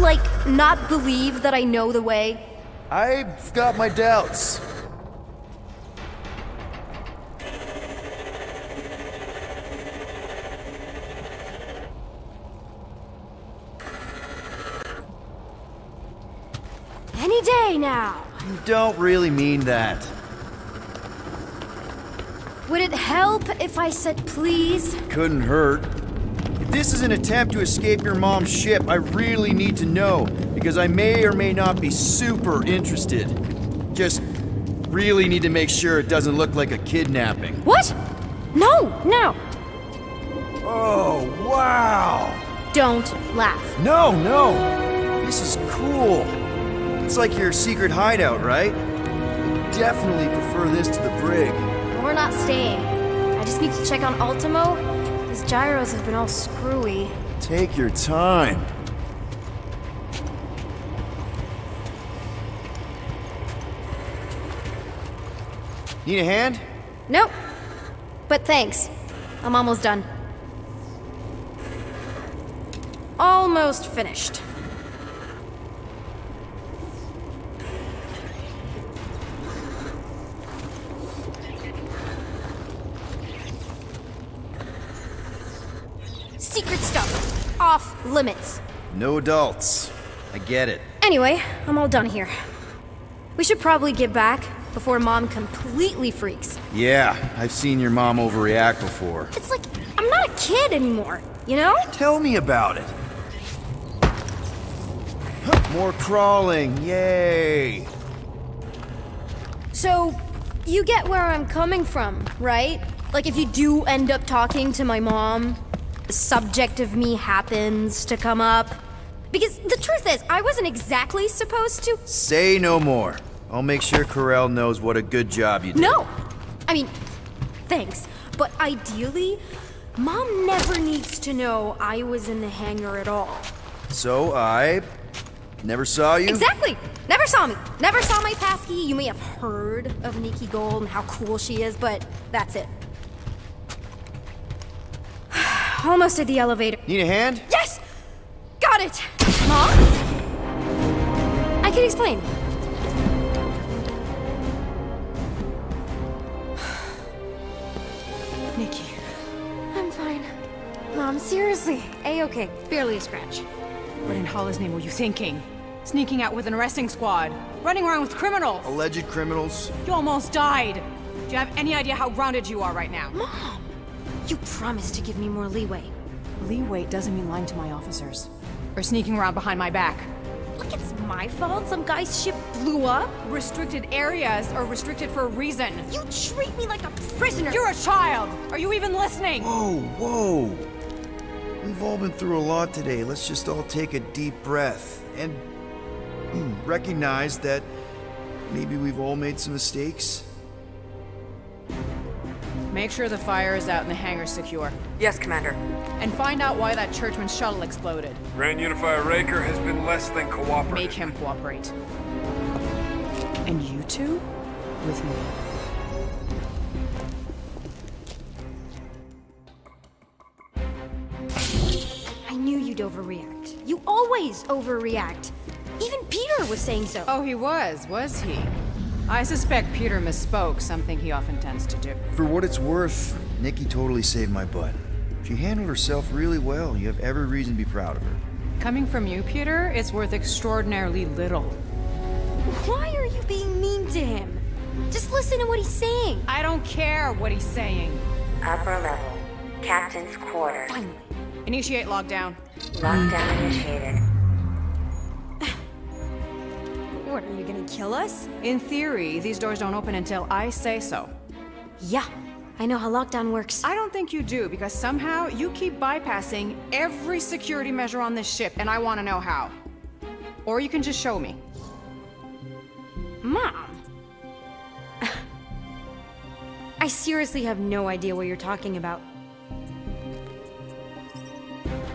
like, not believe that I know the way? I've got my doubts. Any day now. You don't really mean that. Would it help if I said please? Couldn't hurt. If this is an attempt to escape your mom's ship, I really need to know, because I may or may not be super interested. Just really need to make sure it doesn't look like a kidnapping. What? No, no. Oh, wow! Don't laugh. No, no! This is cool. It's like your secret hideout, right? Definitely prefer this to the brig. We're not staying. I just need to check on Ultimo. His gyros have been all screwy. Take your time. Need a hand? Nope. But thanks. I'm almost done. Almost finished. Secret stuff. Off limits. No adults. I get it. Anyway, I'm all done here. We should probably get back before Mom completely freaks. Yeah, I've seen your mom overreact before. It's like, I'm not a kid anymore, you know? Tell me about it. More crawling, yay! So, you get where I'm coming from, right? Like, if you do end up talking to my mom, the subject of me happens to come up. Because the truth is, I wasn't exactly supposed to. Say no more. I'll make sure Corell knows what a good job you did. No! I mean, thanks. But ideally, Mom never needs to know I was in the hangar at all. So I never saw you? Exactly! Never saw me. Never saw my passkey. You may have heard of Nikki Gold and how cool she is, but that's it. Almost at the elevator. Need a hand? Yes! Got it! Mom? I can explain. Nikki. I'm fine. Mom, seriously. A-okay. Barely a scratch. What in Hala's name were you thinking? Sneaking out with an arresting squad. Running around with criminals. Alleged criminals? You almost died. Do you have any idea how grounded you are right now? Mom! You promised to give me more leeway. Leeway doesn't mean lying to my officers. Or sneaking around behind my back. Look, it's my fault some guy's ship blew up. Restricted areas are restricted for a reason. You treat me like a prisoner. You're a child! Are you even listening? Whoa, whoa. We've all been through a lot today. Let's just all take a deep breath and recognize that maybe we've all made some mistakes. Make sure the fire is out and the hangar's secure. Yes, Commander. And find out why that churchman's shuttle exploded. Grand Unifier Raker has been less than cooperative. Make him cooperate. And you two? With me. I knew you'd overreact. You always overreact. Even Peter was saying so. Oh, he was he? I suspect Peter misspoke, something he often tends to do. For what it's worth, Nikki totally saved my butt. She handled herself really well. You have every reason to be proud of her. Coming from you, Peter, it's worth extraordinarily little. Why are you being mean to him? Just listen to what he's saying. I don't care what he's saying. Upper level. Captain's quarters. Finally. Initiate lockdown. Lockdown initiated. What, are you gonna kill us? In theory, these doors don't open until I say so. Yeah, I know how lockdown works. I don't think you do, because somehow you keep bypassing every security measure on this ship, and I want to know how. Or you can just show me. Mom! I seriously have no idea what you're talking about.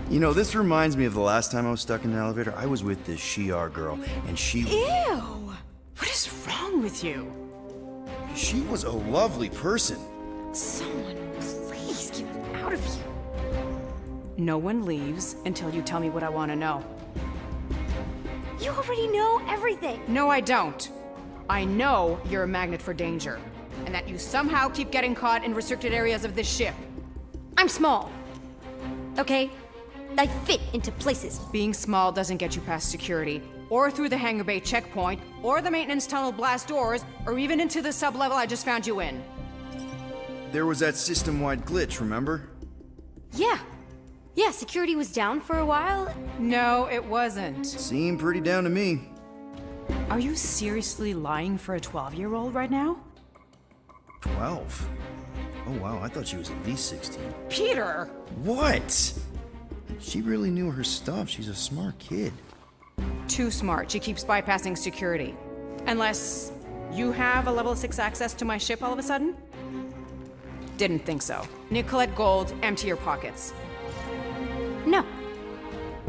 You know, this reminds me of the last time I was stuck in an elevator. I was with this Shi'ar girl, and she What is wrong with you? was a lovely person. Someone, please get me out of here. No one leaves until you tell me what I want to know. You already know everything. No, I don't. I know you're a magnet for danger, and that you somehow keep getting caught in restricted areas of this ship. I'm small. Okay? I fit into places. Being small doesn't get you past security, or through the hangar bay checkpoint, or the maintenance tunnel blast doors, or even into the sublevel I just found you in. There was that system-wide glitch, remember? Yeah. Yeah, security was down for a while. No, it wasn't. Seemed pretty down to me. Are you seriously lying for a 12-year-old right now? 12? Oh wow, I thought she was at least 16. Peter! What? She really knew her stuff. She's a smart kid. Too smart. She keeps bypassing security. Unless you have a level 6 access to my ship all of a sudden? Didn't think so. Nicolette Gold, empty your pockets. No.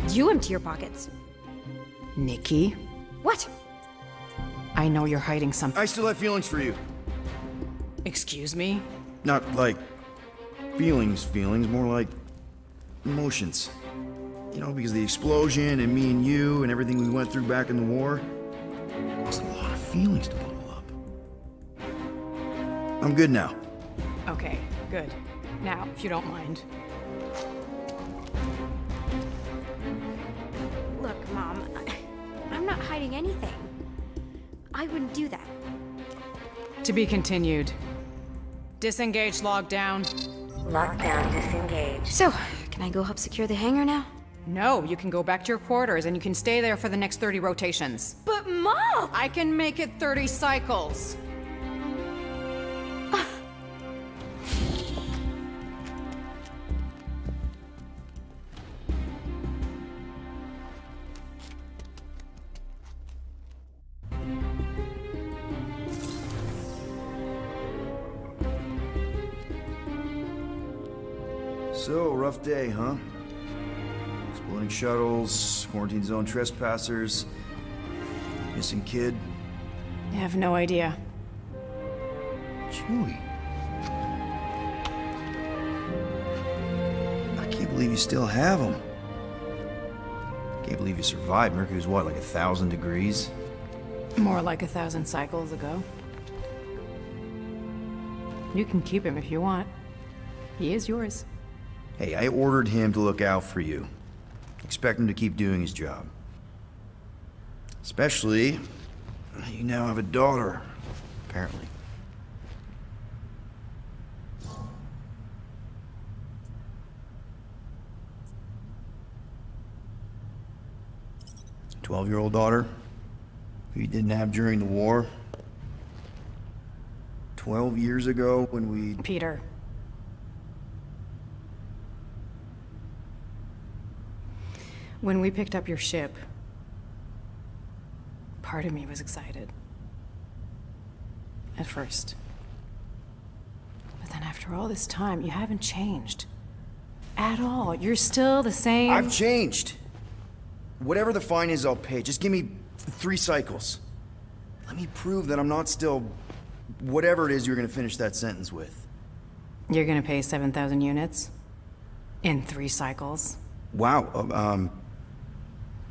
You empty your pockets. Nikki, What? I know you're hiding something. I still have feelings for you. Excuse me? Not like feelings, more like emotions. You know, because the explosion and me and you and everything we went through back in the war, there's a lot of feelings to bubble up. I'm good now. Okay, good. Now, if you don't mind. Look, Mom, I'm not hiding anything. I wouldn't do that. To be continued. Disengage lockdown. Lockdown disengaged. So, can I go help secure the hangar now? No, you can go back to your quarters and you can stay there for the next 30 rotations. But Mom! I can make it 30 cycles. So, rough day, huh? Exploding shuttles, quarantine zone trespassers, missing kid. I have no idea. Chewie. I can't believe you still have him. Can't believe you survived. Mercury's what, like 1,000 degrees? More like 1,000 cycles ago. You can keep him if you want. He is yours. Hey, I ordered him to look out for you. Expect him to keep doing his job. Especially, you now have a daughter, apparently. A 12-year-old daughter who you didn't have during the war. 12 years ago when we... Peter. When we picked up your ship, part of me was excited. At first. But then after all this time, you haven't changed. At all. You're still the same. I've changed. Whatever the fine is, I'll pay. Just give me 3 cycles. Let me prove that I'm not still... whatever it is you're gonna finish that sentence with. You're gonna pay 7,000 units? In 3 cycles? Wow,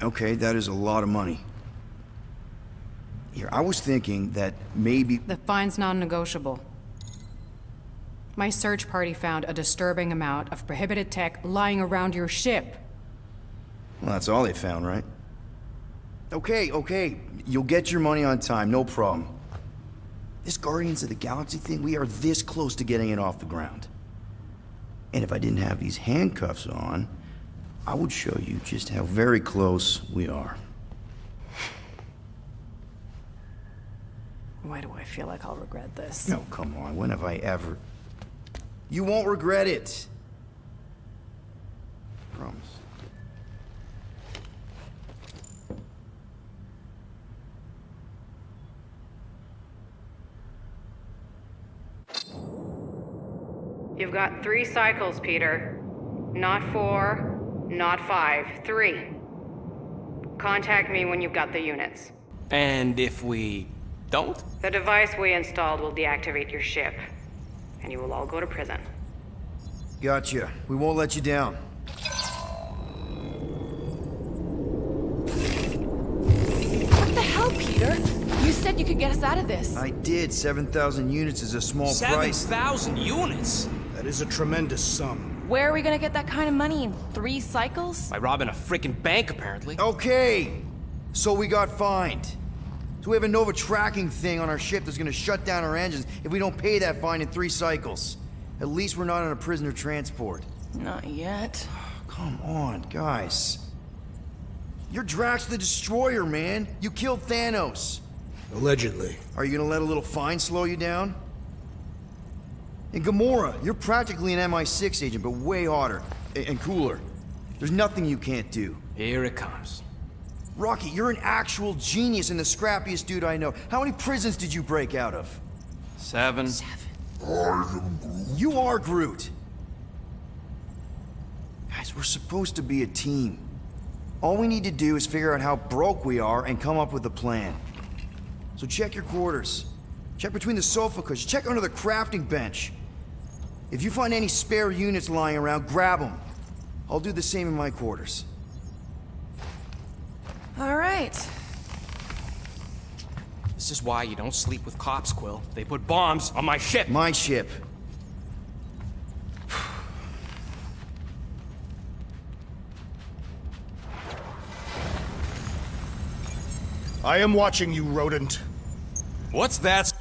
okay, that is a lot of money. Here, I was thinking that maybe... The fine's non-negotiable. My search party found a disturbing amount of prohibited tech lying around your ship. Well, that's all they found, right? Okay, you'll get your money on time, no problem. This Guardians of the Galaxy thing, we are this close to getting it off the ground. And if I didn't have these handcuffs on, I would show you just how very close we are. Why do I feel like I'll regret this? No, come on, when have I ever... You won't regret it. Promise. You've got 3 cycles, Peter. Not 4, not 5, 3. Contact me when you've got the units. And if we don't? The device we installed will deactivate your ship, and you will all go to prison. Gotcha. We won't let you down. Peter? You said you could get us out of this. I did. 7,000 units is a small price. 7,000 units? That is a tremendous sum. Where are we gonna get that kind of money in 3 cycles? By robbing a freaking bank, apparently. Okay, so we got fined. So we have a Nova tracking thing on our ship that's gonna shut down our engines if we don't pay that fine in 3 cycles. At least we're not on a prisoner transport. Not yet. Come on, guys. You're Drax the Destroyer, man. You killed Thanos. Allegedly. Are you gonna let a little fine slow you down? And Gamora, you're practically an MI6 agent, but way hotter and cooler. There's nothing you can't do. Here it comes. Rocky, you're an actual genius and the scrappiest dude I know. How many prisons did you break out of? 7. You are Groot. Guys, we're supposed to be a team. All we need to do is figure out how broke we are and come up with a plan. So check your quarters. Check between the sofa cushions. Check under the crafting bench. If you find any spare units lying around, grab them. I'll do the same in my quarters. All right. This is why you don't sleep with cops, Quill. They put bombs on my ship. My ship. I am watching you, rodent. What's that?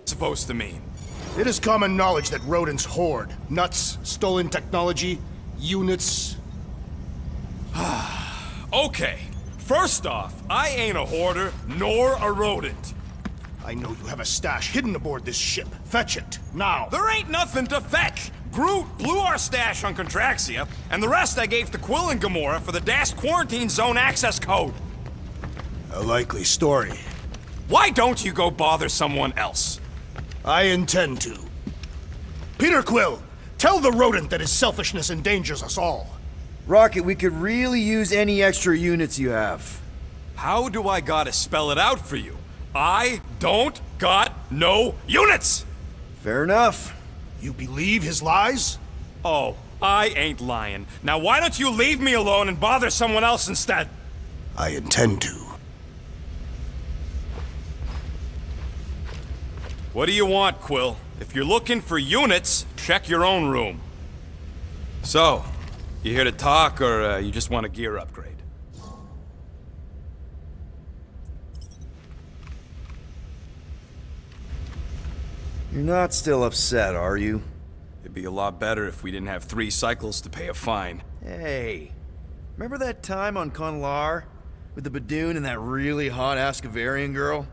Supposed to mean? It is common knowledge that rodents hoard nuts, stolen technology, units. Okay, first off, I ain't a hoarder nor a rodent. I know you have a stash hidden aboard this ship. Fetch it, now. There ain't nothing to fetch. Groot blew our stash on Contraxia, and the rest I gave to Quill and Gamora for the DAS quarantine zone access code. A likely story. Why don't you go bother someone else? I intend to. Peter Quill, tell the rodent that his selfishness endangers us all. Rocket, we could really use any extra units you have. How do I gotta spell it out for you? I don't got no units! Fair enough. You believe his lies? Oh, I ain't lying. Now why don't you leave me alone and bother someone else instead? I intend to. What do you want, Quill? If you're looking for units, check your own room. So, you here to talk, or you just want a gear upgrade? You're not still upset, are you? It'd be a lot better if we didn't have 3 cycles to pay a fine. Hey, remember that time on Conlar? With the Badoon and that really hot Ascavarian girl?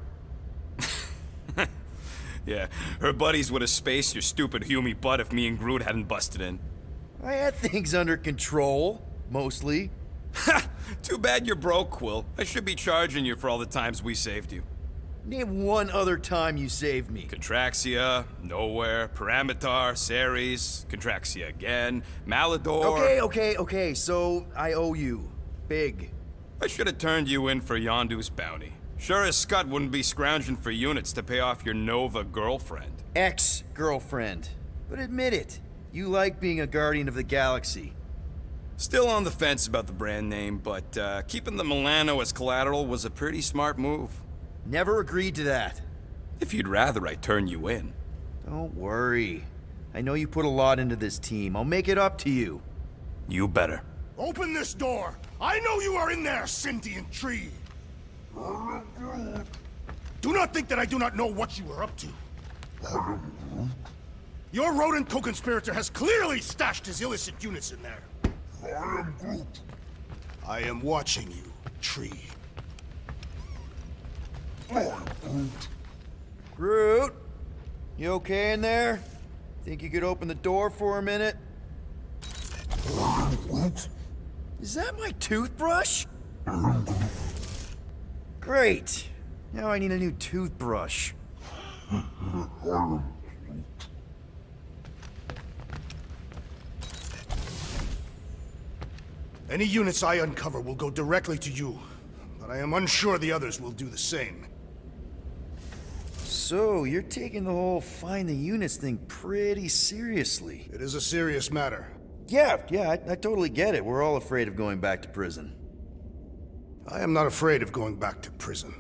Yeah, her buddies would have spaced your stupid Humy butt if me and Groot hadn't busted in. I had things under control, mostly. Ha! Too bad you're broke, Quill. I should be charging you for all the times we saved you. Name one other time you saved me. Contraxia, Nowhere, Paramitar, Ceres, Contraxia again, Malador... Okay, so I owe you. Big. I should have turned you in for Yondu's bounty. Sure as Scott wouldn't be scrounging for units to pay off your Nova girlfriend. Ex-girlfriend. But admit it, you like being a Guardian of the Galaxy. Still on the fence about the brand name, but keeping the Milano as collateral was a pretty smart move. Never agreed to that. If you'd rather I turn you in. Don't worry. I know you put a lot into this team. I'll make it up to you. You better. Open this door! I know you are in there, sentient tree! Do not think that I do not know what you are up to. Your rodent co-conspirator has clearly stashed his illicit units in there. I am watching you, tree. Groot, you okay in there? Think you could open the door for a minute? Is that my toothbrush? Great. Now I need a new toothbrush. Any units I uncover will go directly to you, but I am unsure the others will do the same. So, you're taking the whole find the units thing pretty seriously. It is a serious matter. Yeah, I totally get it. We're all afraid of going back to prison. I am not afraid of going back to prison.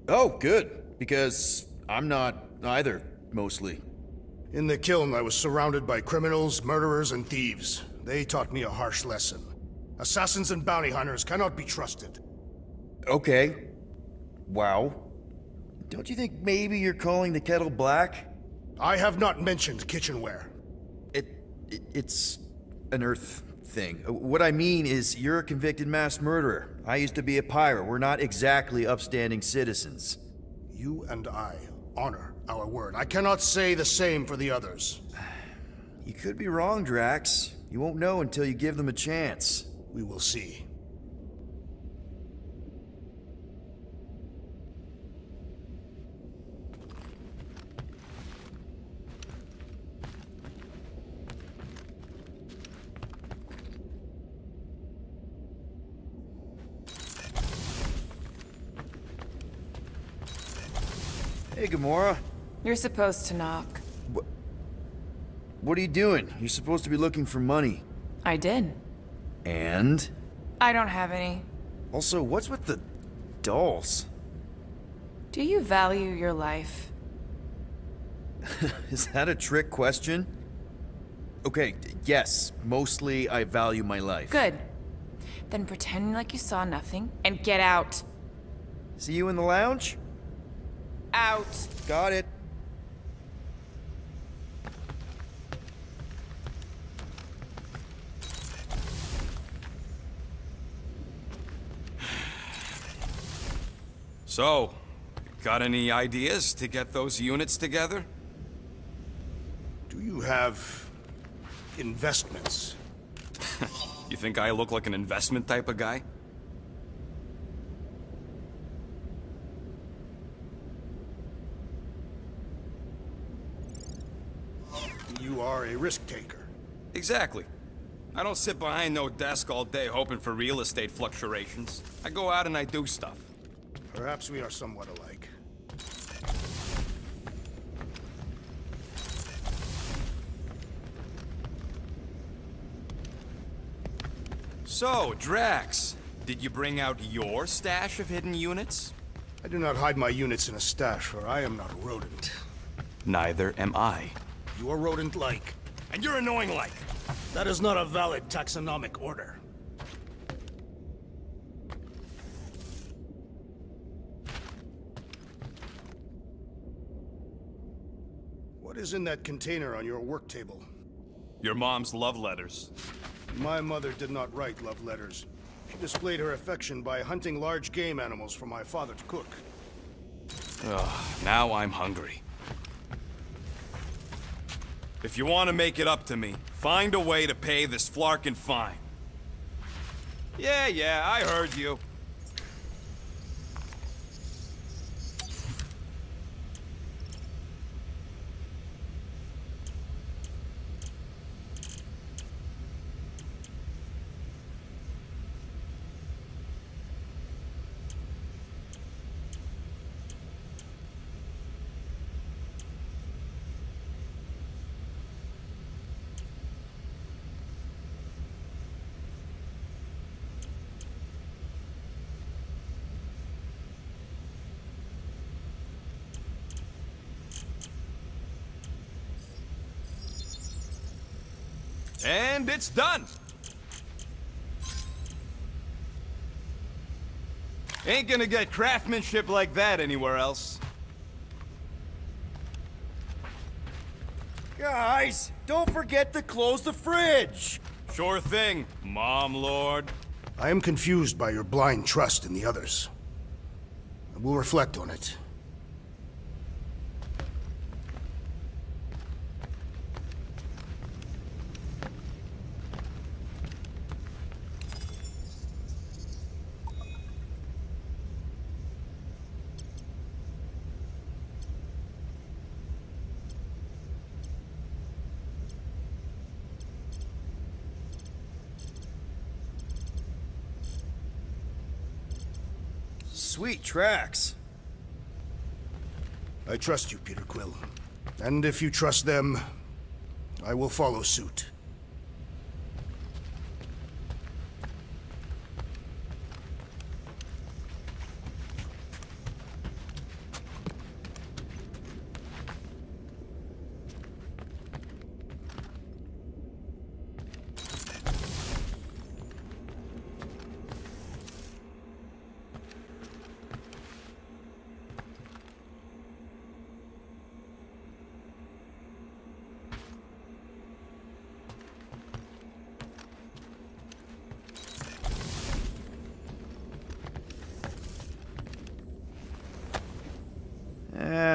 Oh, good. Because I'm not either, mostly. In the kiln, I was surrounded by criminals, murderers, and thieves. They taught me a harsh lesson. Assassins and bounty hunters cannot be trusted. Okay. Wow. Don't you think maybe you're calling the kettle black? I have not mentioned kitchenware. It's an Earth thing. What I mean is, you're a convicted mass murderer. I used to be a pirate. We're not exactly upstanding citizens. You and I honor our word. I cannot say the same for the others. You could be wrong, Drax. You won't know until you give them a chance. We will see. Hey, Gamora. You're supposed to knock. What are you doing? You're supposed to be looking for money. I did. And? I don't have any. Also, what's with the dolls? Do you value your life? Is that a trick question? Okay, yes. Mostly, I value my life. Good. Then pretend like you saw nothing and get out. See you in the lounge? Out. Got it. So, got any ideas to get those units together? Do you have investments? You think I look like an investment type of guy? You are a risk taker. Exactly. I don't sit behind no desk all day hoping for real estate fluctuations. I go out and I do stuff. Perhaps we are somewhat alike. So, Drax, did you bring out your stash of hidden units? I do not hide my units in a stash, for I am not a rodent. Neither am I. You are rodent-like. And you're annoying like. That is not a valid taxonomic order. What is in that container on your work table? Your mom's love letters. My mother did not write love letters. She displayed her affection by hunting large game animals for my father to cook. Ugh, now I'm hungry. If you want to make it up to me, find a way to pay this Flarkin fine. Yeah, I heard you. And it's done! Ain't gonna get craftsmanship like that anywhere else. Guys, don't forget to close the fridge! Sure thing, Mom Lord. I am confused by your blind trust in the others. I will reflect on it. sweet tracks. I trust you, Peter Quill. And if you trust them, I will follow suit.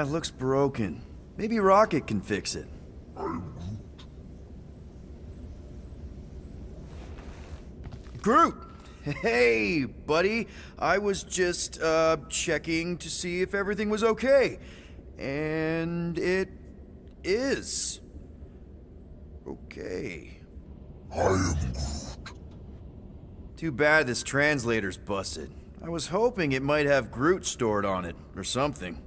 Looks broken. Maybe Rocket can fix it. Groot! Hey, buddy. I was just, checking to see if everything was okay. And it is. Okay. Too bad this translator's busted. I was hoping it might have Groot stored on it, or something.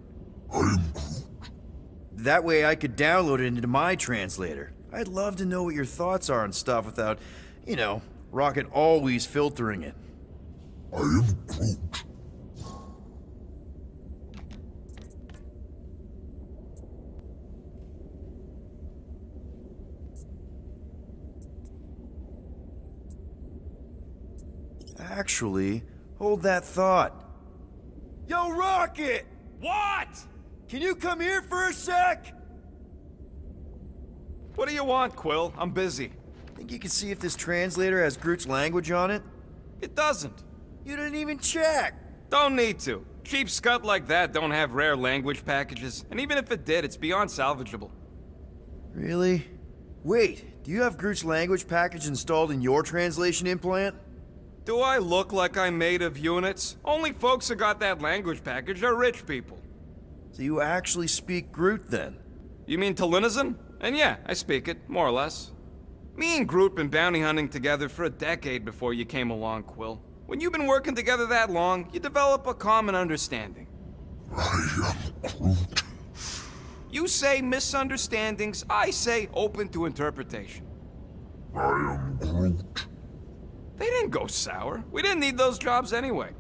That way I could download it into my translator. I'd love to know what your thoughts are on stuff without, you know, Rocket always filtering it. Actually, hold that thought. Yo, Rocket! What? Can you come here for a sec? What do you want, Quill? I'm busy. Think you can see if this translator has Groot's language on it? It doesn't. You didn't even check! Don't need to. Cheap scut like that don't have rare language packages, and even if it did, it's beyond salvageable. Really? Wait, do you have Groot's language package installed in your translation implant? Do I look like I'm made of units? Only folks who got that language package are rich people. So you actually speak Groot then? You mean Talinisan? And yeah, I speak it, more or less. Me and Groot been bounty hunting together for a decade before you came along, Quill. When you've been working together that long, you develop a common understanding. You say misunderstandings, I say open to interpretation. They didn't go sour. We didn't need those jobs anyway.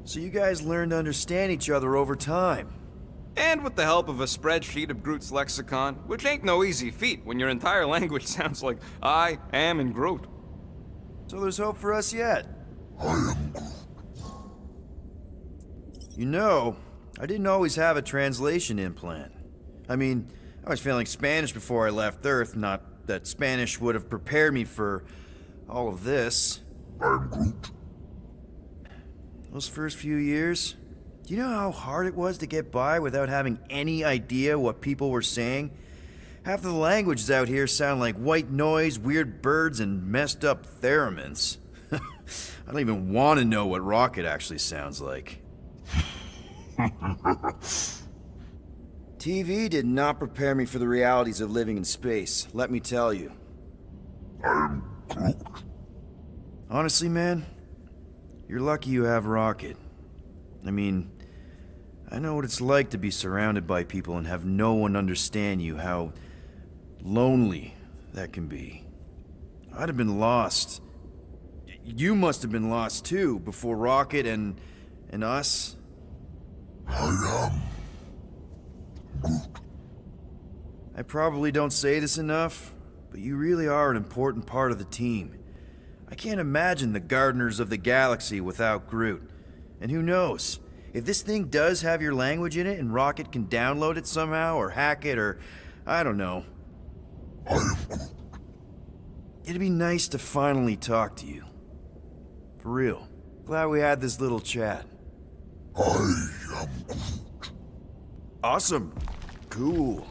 So you guys learned to understand each other over time. And with the help of a spreadsheet of Groot's lexicon, which ain't no easy feat when your entire language sounds like I am in Groot. So there's hope for us yet. You know, I didn't always have a translation implant. I mean, I was failing Spanish before I left Earth, not that Spanish would have prepared me for all of this. Those first few years, do you know how hard it was to get by without having any idea what people were saying? Half of the languages out here sound like white noise, weird birds, and messed up theremins. I don't even want to know what Rocket actually sounds like. TV did not prepare me for the realities of living in space, let me tell you. Honestly, man, you're lucky you have Rocket. I mean, I know what it's like to be surrounded by people and have no one understand you, how lonely that can be. I'd have been lost. You must have been lost too, before Rocket and us. I probably don't say this enough, but you really are an important part of the team. I can't imagine the Gardeners of the Galaxy without Groot. And who knows? If this thing does have your language in it and Rocket can download it somehow or hack it or I don't know. It'd be nice to finally talk to you. For real. Glad we had this little chat. Awesome. Cool.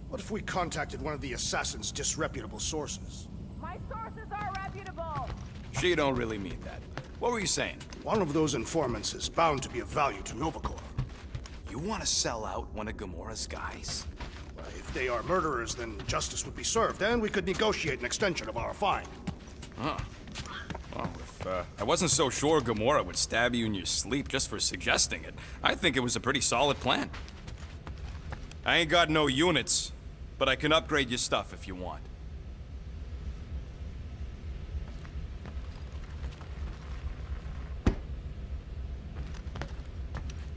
What if we contacted one of the assassin's disreputable sources? My sources are reputable. She don't really mean that. What were you saying? One of those informants is bound to be of value to Novacore. You want to sell out one of Gamora's guys? If they are murderers, then justice would be served, and we could negotiate an extension of our fine. Huh. Well, if I wasn't so sure Gamora would stab you in your sleep just for suggesting it, I think it was a pretty solid plan. I ain't got no units, but I can upgrade your stuff if you want.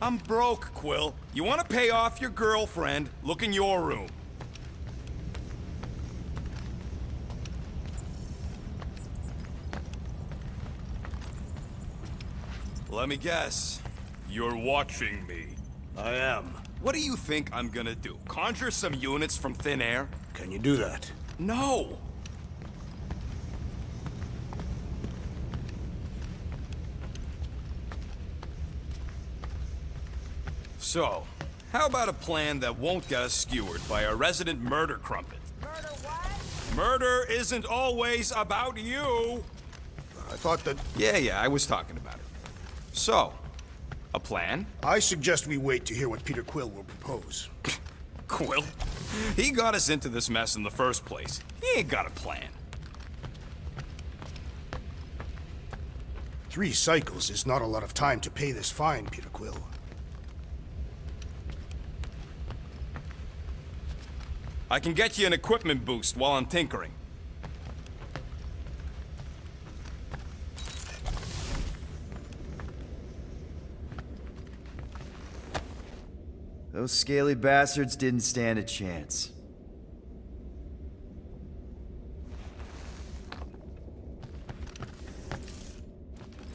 I'm broke, Quill. You want to pay off your girlfriend? Look in your room. Let me guess. You're watching me. I am. What do you think I'm gonna do? Conjure some units from thin air? Can you do that? No! So, how about a plan that won't get us skewered by a resident murder crumpet? Murder what? Murder isn't always about you! I thought that... Yeah, I was talking about it. So, a plan? I suggest we wait to hear what Peter Quill will propose. Quill? He got us into this mess in the first place. He ain't got a plan. 3 cycles is not a lot of time to pay this fine, Peter Quill. I can get you an equipment boost while I'm tinkering. Those scaly bastards didn't stand a chance.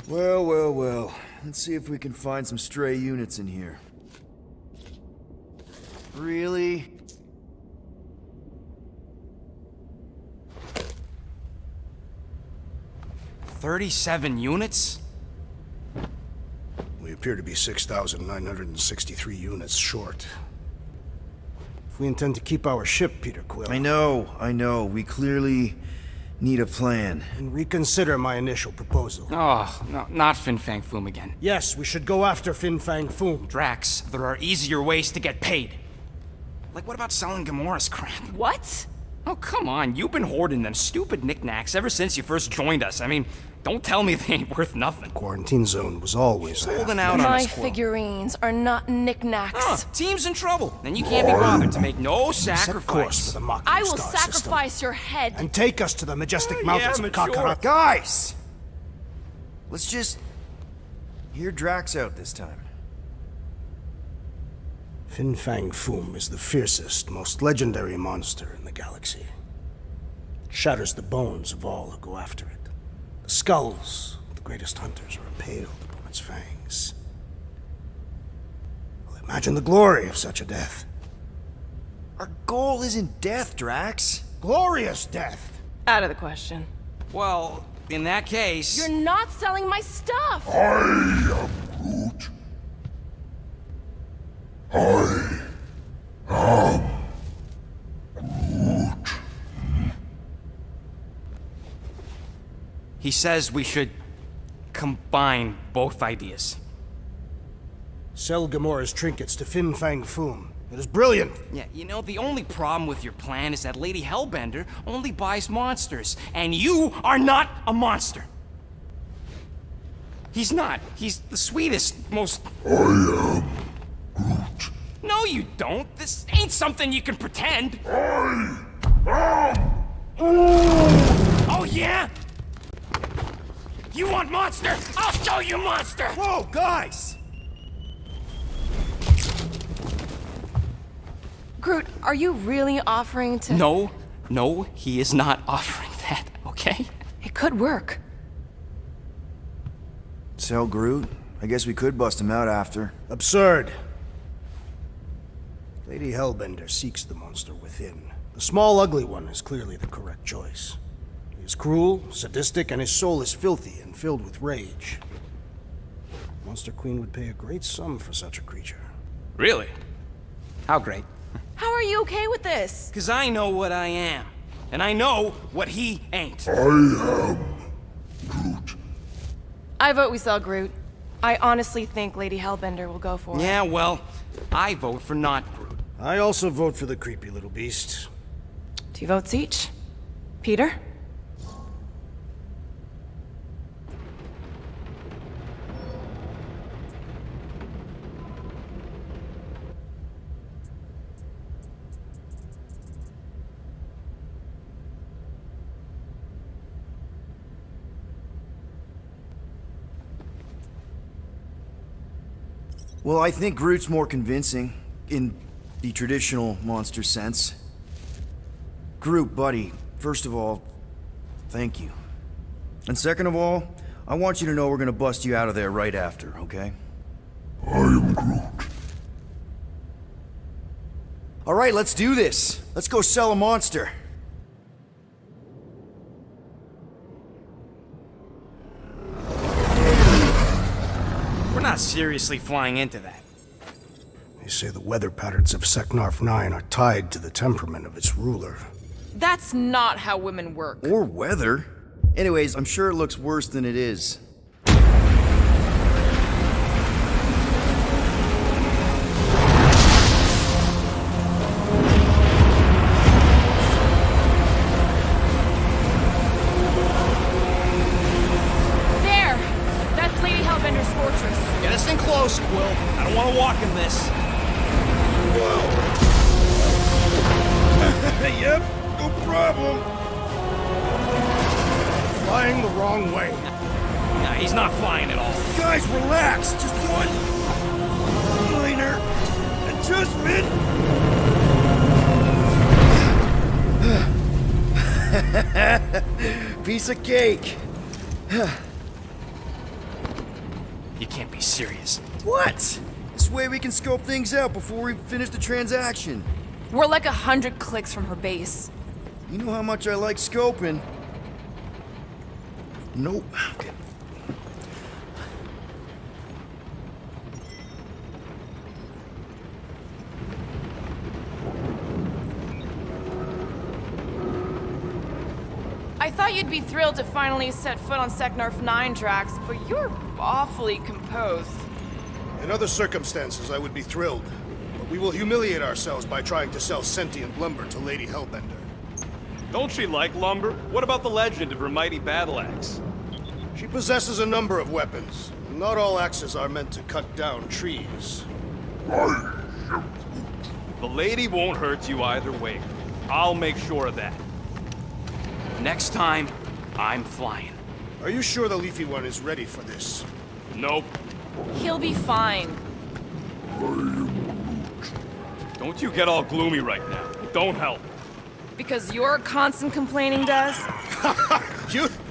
Well. Let's see if we can find some stray units in here. Really? $37 units? We appear to be 6,963 units short. If we intend to keep our ship, Peter Quill... I know. We clearly need a plan. And reconsider my initial proposal. Oh, no, not Fin Fang Foom again. Yes, we should go after Fin Fang Foom. Drax, there are easier ways to get paid. Like, what about selling Gamora's crap? What? Oh, come on. You've been hoarding them stupid knickknacks ever since you first joined us. I mean, don't tell me they ain't worth nothing. Quarantine zone was always there. Holding out on My us, Quill. figurines are not knickknacks. Team's in trouble. Then you can't be bothered to make no Set course for sacrifice. the Machina I will star system, sacrifice your head. and take us to the majestic mountains of mature. Kakarat. Guys! Let's just hear Drax out this time. Fin Fang Foom is the fiercest, most legendary monster in the galaxy. It shatters the bones of all who go after it. The skulls of the greatest hunters are impaled upon its fangs. Well, imagine the glory of such a death. Our goal isn't death, Drax. Glorious death! Out of the question. Well, in that case... You're not selling my stuff! He says we should combine both ideas. Sell Gamora's trinkets to Fin Fang Foom. It is brilliant! Yeah, you know, the only problem with your plan is that Lady Hellbender only buys monsters, and you are not a monster. He's not. He's the sweetest, most... I am Groot. No, you don't. This ain't something you can pretend. Oh, yeah? You want monster? I'll show you monster! Whoa, guys! Groot, are you really offering to... No, he is not offering that, okay? It could work. Sell Groot? I guess we could bust him out after. Absurd. Lady Hellbender seeks the monster within. The small, ugly one is clearly the correct choice. He is cruel, sadistic, and his soul is filthy and filled with rage. Monster Queen would pay a great sum for such a creature. Really? How great? How are you okay with this? Because I know what I am. And I know what he ain't. I vote we sell Groot. I honestly think Lady Hellbender will go for it. Yeah, well, I vote for not Groot. I also vote for the creepy little beast. 2 votes each. Peter? Well, I think Groot's more convincing, in the traditional monster sense. Groot, buddy, first of all, thank you. And second of all, I want you to know we're gonna bust you out of there right after, okay? I am Groot. Alright, let's do this. Let's go sell a monster. We're not seriously flying into that. They say the weather patterns of Seknarf 9 are tied to the temperament of its ruler. That's not how women work. Or weather. Anyways, I'm sure it looks worse than it is. There! That's Lady Hellbender's fortress. Get us in close, Quill. I don't want to walk in this. Yep, no problem. Flying the wrong way. Nah, he's not flying at all. Guys, relax. Just one minor adjustment. Piece of cake. You can't be serious. What? This way we can scope things out before we finish the transaction. We're like 100 clicks from her base. You know how much I like scoping. Nope. Okay. I thought you'd be thrilled to finally set foot on Seknarf 9 tracks, but you're awfully composed. In other circumstances, I would be thrilled. But we will humiliate ourselves by trying to sell sentient lumber to Lady Hellbender. Don't she like lumber? What about the legend of her mighty battle axe? She possesses a number of weapons, and not all axes are meant to cut down trees. The lady won't hurt you either way. I'll make sure of that. Next time, I'm flying. Are you sure the Leafy One is ready for this? Nope. He'll be fine. Don't you get all gloomy right now. Don't help. Because your constant complaining does?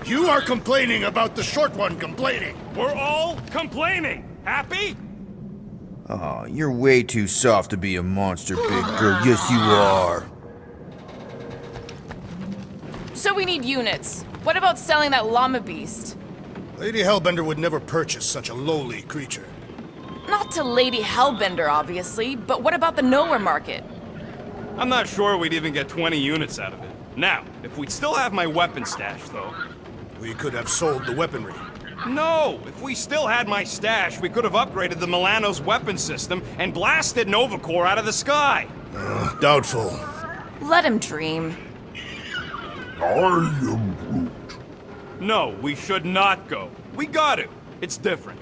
You are complaining about the short one complaining. We're all complaining. Happy? Oh, you're way too soft to be a monster, big girl. Yes, you are. So we need units. What about selling that llama beast? Lady Hellbender would never purchase such a lowly creature. Not to Lady Hellbender, obviously, but what about the nowhere market? I'm not sure we'd even get 20 units out of it. Now, if we'd still have my weapon stash, though. We could have sold the weaponry. No! If we still had my stash, we could have upgraded the Milano's weapon system and blasted Nova Corps out of the sky! Doubtful. Let him dream. I am Groot. No, we should not go. We got to. It's different.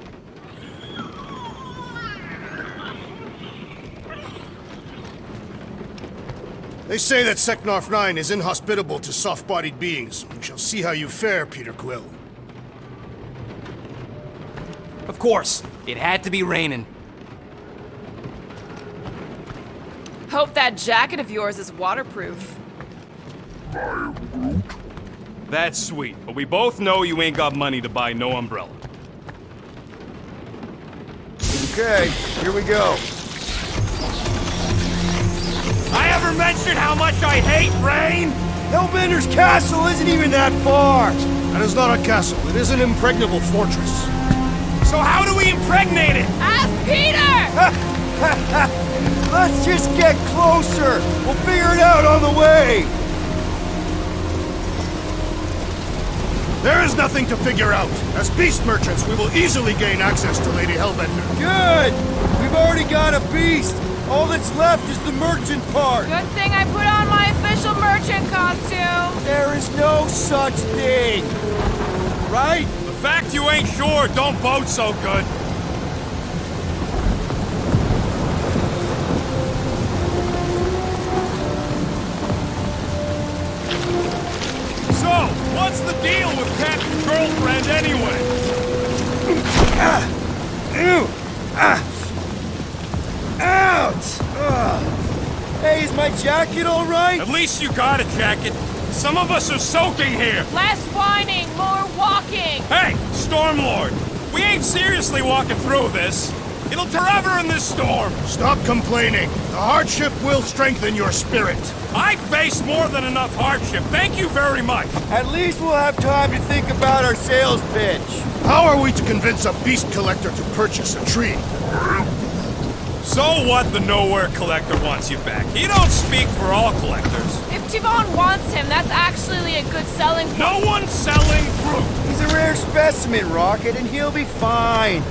They say that Seknarf 9 is inhospitable to soft-bodied beings. We shall see how you fare, Peter Quill. Of course, it had to be raining. Hope that jacket of yours is waterproof. That's sweet, but we both know you ain't got money to buy no umbrella. Okay, here we go. I ever mentioned how much I hate rain? Hellbender's castle isn't even that far. That is not a castle. It is an impregnable fortress. So how do we impregnate it? Ask Peter! Let's just get closer. We'll figure it out on the way. There is nothing to figure out. As beast merchants, we will easily gain access to Lady Hellbender. Good! We've already got a beast! All that's left is the merchant part! Good thing I put on my official merchant costume. There is no such thing! Right? The fact you ain't sure don't bode so good. So, what's the deal with Captain's girlfriend anyway? Ew! Ouch! Hey, is my jacket all right? At least you got a jacket. Some of us are soaking here. Less whining, more walking. Hey, Stormlord! We ain't seriously walking through this. It'll forever in this storm. Stop complaining. The hardship will strengthen your spirit. I face more than enough hardship. Thank you very much. At least we'll have time to think about our sales pitch. How are we to convince a beast collector to purchase a tree? So what the Nowhere Collector wants you back? He don't speak for all collectors. If Tivon wants him, that's actually a good selling point. No one's selling fruit. He's a rare specimen, Rocket, and he'll be fine.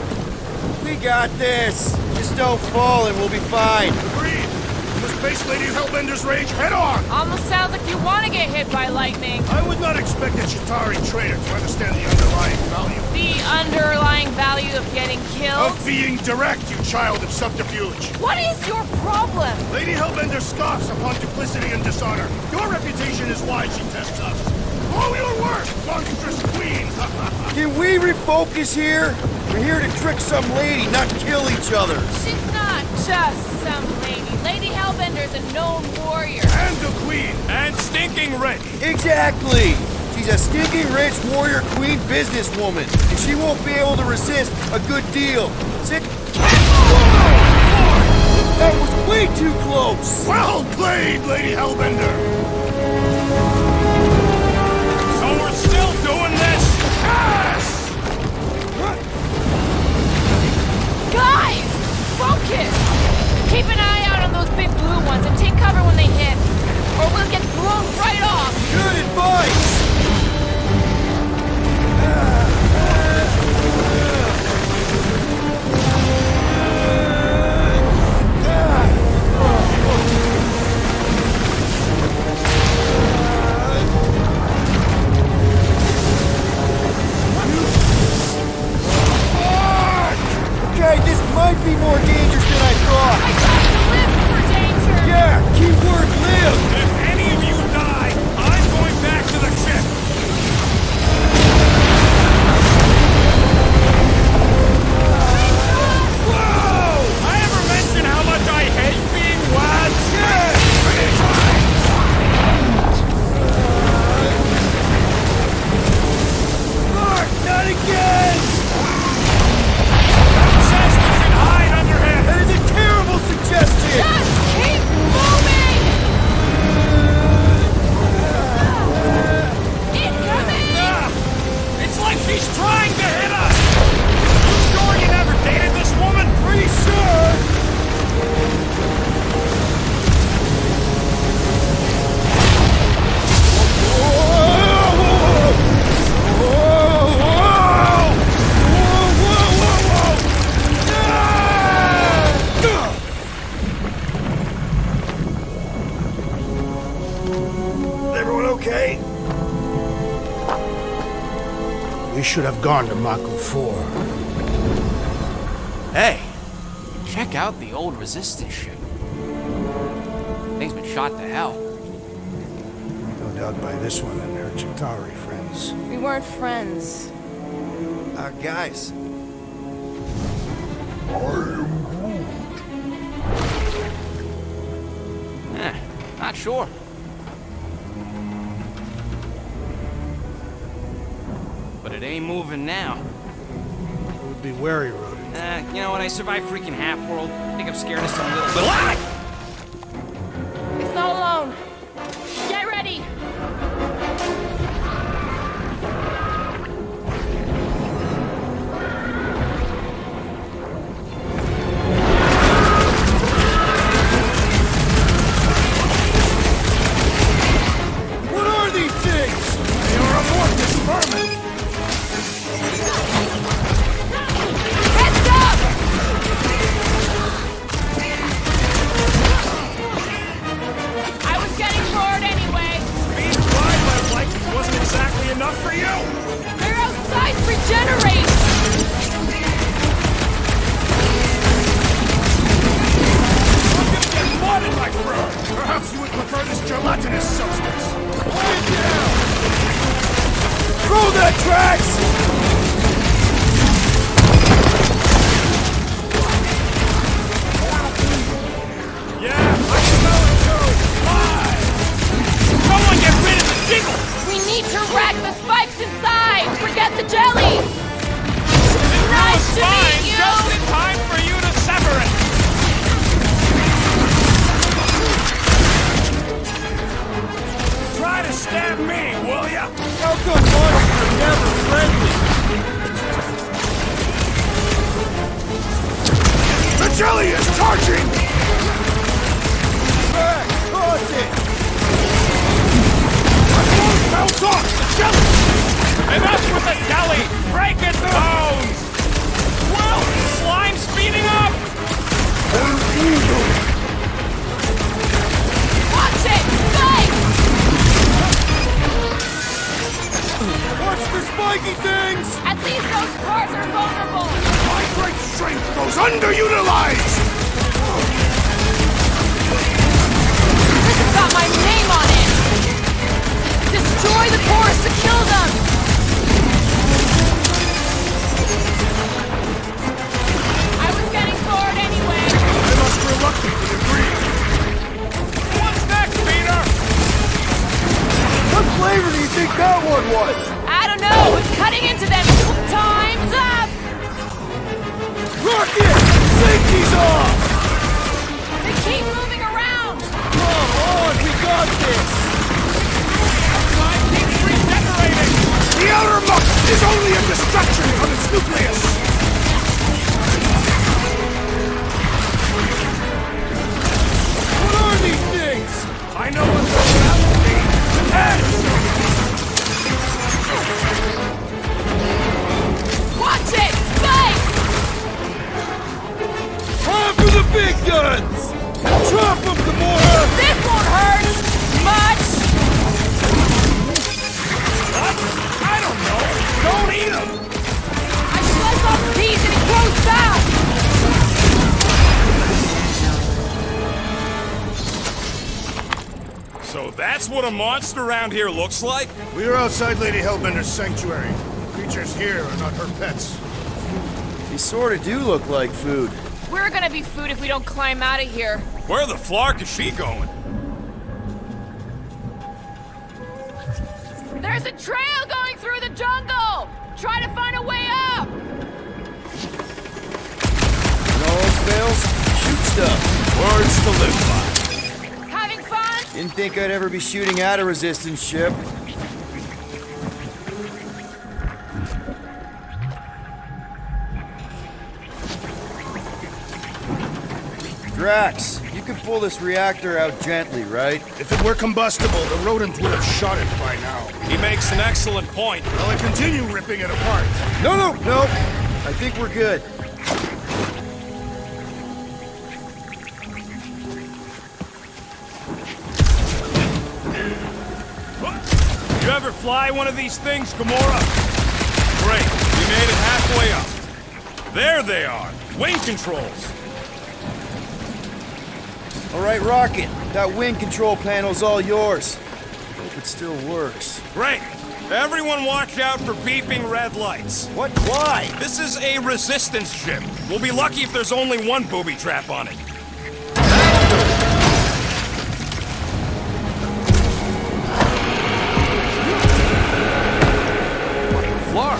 We got this. Just don't fall and we'll be fine. Agreed. We must face Lady Hellbender's rage head on. Almost sounds like you want to get hit by lightning. I would not expect a Chitauri trader to understand the underlying value. The underlying value of getting killed. Of being direct, you child of subterfuge. What is your problem? Lady Hellbender scoffs upon duplicity and dishonor. Your reputation is why she tests us. All your work, monstrous queen! Can we refocus here? We're here to trick some lady, not kill each other. She's not just some lady. Lady Hellbender's a known warrior. And a queen! And stinking rich. Exactly! She's a stinking rich warrior queen businesswoman, and she won't be able to resist a good deal. Sick. That was way too close! Well played, Lady Hellbender! So we're still doing this? Yes! Guys! Focus! Keep an eye out on those big blue ones and take cover when they hit. Or we'll get blown right off! Good advice! Okay, this might be more dangerous than I thought. I tried to live for danger! Yeah, keyword live! If any of you die, I'm going back to the ship. Whoa! I ever mention how much I hate being wet? Yes! Mark, not again! Says we should hide under him. That is a terrible suggestion! Just keep moving! Incoming! It's like she's trying to hit us. You sure you never dated this woman? Pretty sure! Everyone okay? We should have gone to Mako 4. Hey, check out the old Resistance ship. Thing's been shot to hell. No doubt by this one and her Chitauri friends. We weren't friends. Guys. Not sure. But it ain't moving now. Would be wary, Rodent. You know what? I survived freaking Half-World. I think I'm scared of some little... It's not alone. Get ready! What are these things? They are amorphous vermin! that tracks! Yeah, I smell it too! Why? Someone get rid of the jiggle! We need to rack the spikes inside! Forget the jelly! Nice to meet you! Just in time for you to sever it! Try to stab me, will ya? How come monsters are never friendly? The jelly is charging! Back! Cross it! Bounce off! The jelly! Enough with the jelly! Break its bones! Well, slime speeding up! Watch it! Spikes! Watch the spiky things! At least those parts are vulnerable! My great strength goes underutilized! This has got my name on it! Destroy the cores to kill them! I was getting bored anyway! I must reluctantly agree. What's next, Peter? What flavor do you think that one was? I don't know, but cutting into them time's up! Rocket! Sink these off! They keep moving around! Come on, we got this! Slime keeps regenerating! The outer muck is only a distraction from its nucleus! What are these things? I know what they're about to be! Watch it! Spikes! Time for the big guns! Chop them, Gamora! This won't hurt! Much! What? I don't know! Don't eat them! I slice off a piece and it grows back! So that's what a monster around here looks like? We are outside Lady Hellbender's sanctuary. Creatures here are not her pets. They sort of do look like food. We're gonna be food if we don't climb out of here. Where the flark is she going? There's a trail going through the jungle! Try to find a way up! When all else fails, shoot stuff. Words to live by. Having fun? Didn't think I'd ever be shooting at a resistance ship. Drax, you can pull this reactor out gently, right? If it were combustible, the rodent would have shot it by now. He makes an excellent point. Will I continue ripping it apart? No! I think we're good. You ever fly one of these things, Gamora? Great, we made it halfway up. There they are, wing controls. All right, Rocket, that wind control panel's all yours. Hope it still works. Great. Everyone watch out for beeping red lights. What? Why? This is a resistance ship. We'll be lucky if there's only one booby trap on it. Flark.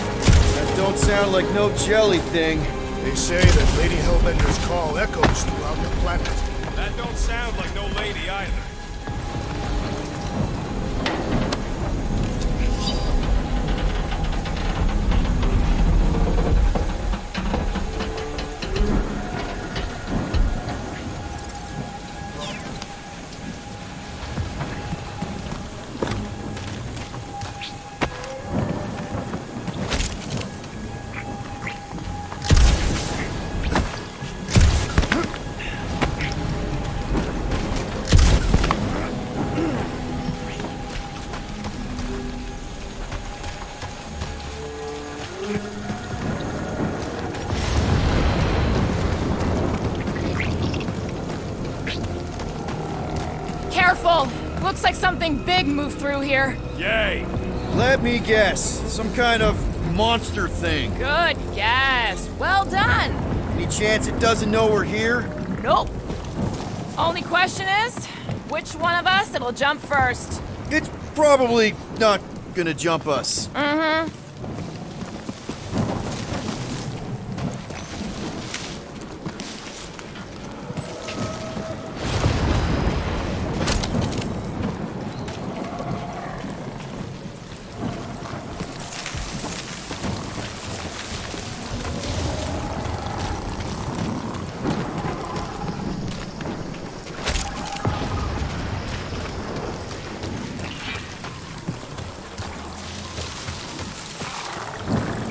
That don't sound like no jelly thing. They say that Lady Hellbender's call echoes throughout the planet. That don't sound like no lady either. Careful! Looks like something big moved through here. Yay! Let me guess. Some kind of monster thing. Good guess. Well done. Any chance it doesn't know we're here? Nope. Only question is, which one of us it'll jump first? It's probably not gonna jump us. Mm-hmm.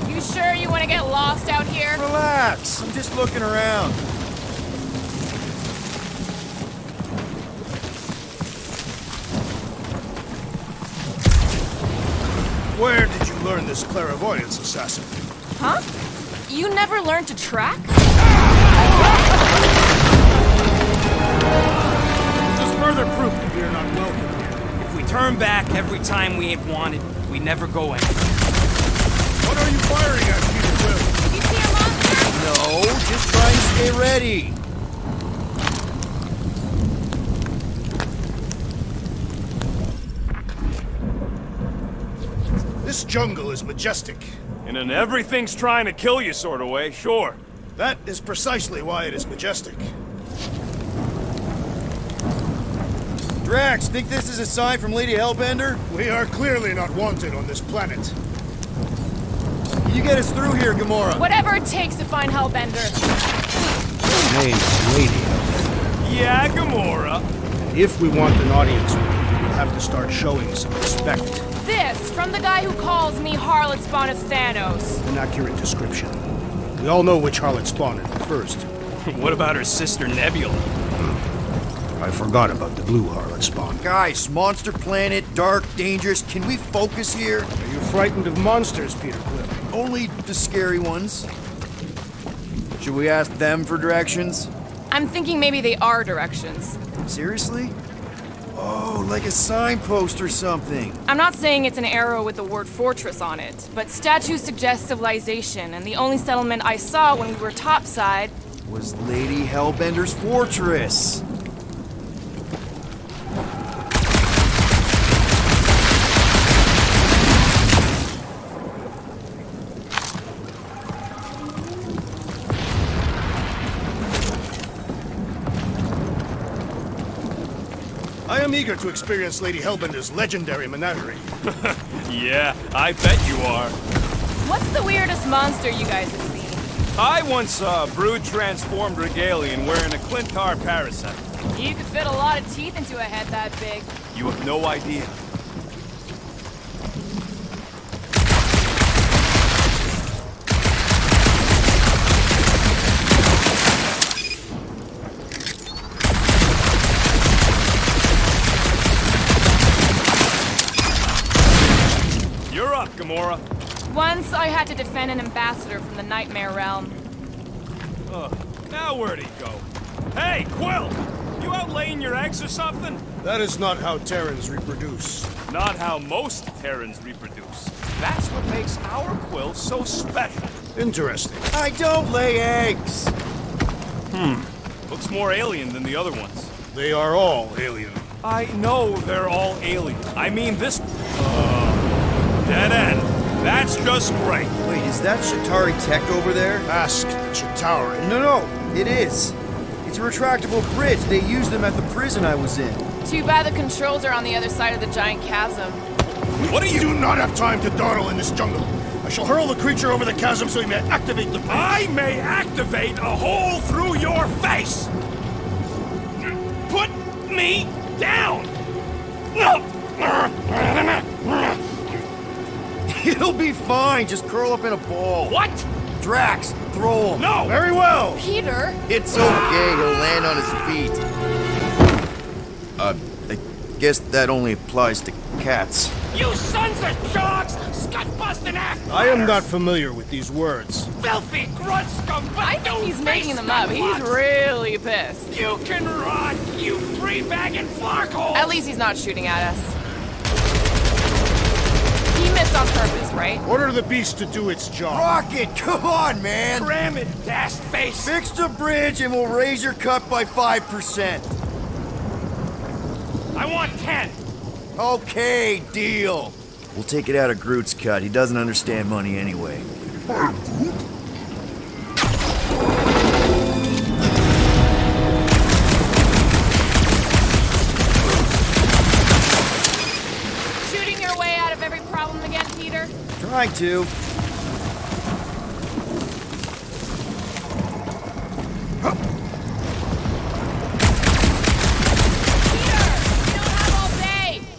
You sure you want to get lost out here? Relax. I'm just looking around. Where did you learn this clairvoyance, assassin? Huh? You never learned to track? Just further proof that we are not welcome here. If we turn back every time we ain't wanted, we never go anywhere. What are you firing at, Peter Quill? You see a monster? No, just try and stay ready. This jungle is majestic. In an everything's trying to kill you sort of way, sure. That is precisely why it is majestic. Drax, think this is a sign from Lady Hellbender? We are clearly not wanted on this planet. Can you get us through here, Gamora? Whatever it takes to find Hellbender. Name's Lady. Yeah, Gamora. If we want an audience, we'll have to start showing some respect. This, from the guy who calls me Harlot Spawn of Thanos. An accurate description. We all know which harlot spawned it first. What about her sister Nebula? I forgot about the blue harlot spawn. Guys, monster planet, dark, dangerous. Can we focus here? Are you frightened of monsters, Peter Quill? Only the scary ones. Should we ask them for directions? I'm thinking maybe they are directions. Seriously? Oh, like a signpost or something. I'm not saying it's an arrow with the word fortress on it, but statues suggest civilization, and the only settlement I saw when we were topside Was Lady Hellbender's fortress. I am eager to experience Lady Hellbender's legendary menagerie. Yeah, I bet you are. What's the weirdest monster you guys have seen? I once saw a brood transformed regalian wearing a Clintar parasite. You could fit a lot of teeth into a head that big. You have no idea. You're up, Gamora. Once I had to defend an ambassador from the Nightmare Realm. Now where'd he go? Hey, Quill! You out laying your eggs or something? That is not how Terrans reproduce. Not how most Terrans reproduce. That's what makes our Quill so special. Interesting. I don't lay eggs. Looks more alien than the other ones. They are all alien. I know they're all alien. I mean this... dead end. That's just great. Wait, is that Shatari tech over there? Ask the Chitauri. No, it is. It's a retractable bridge. They used them at the prison I was in. Too bad the controls are on the other side of the giant chasm. What are You you... do not have time to dawdle in this jungle. I shall hurl the creature over the chasm so he may activate the bridge. I may activate a hole through your face! Put me down! He'll be fine. Just curl up in a ball. What? Drax, throw him. No! Very well. Peter? It's okay. He'll land on his feet. I guess that only applies to cats. You sons of dogs! Scut-busting ass! I am not familiar with these words. Filthy grunt scum! I think he's making them up. He's really pissed. You can run, you free-bagging flarkhole! At least he's not shooting at us. He was on purpose, right? Order the beast to do its job. Rocket, come on, man! Ram it, dash face! Fix the bridge and we'll raise your cut by 5%. I want 10! Okay, deal. We'll take it out of Groot's cut. He doesn't understand money anyway. Shooting your way out of every problem again, Peter? Trying to.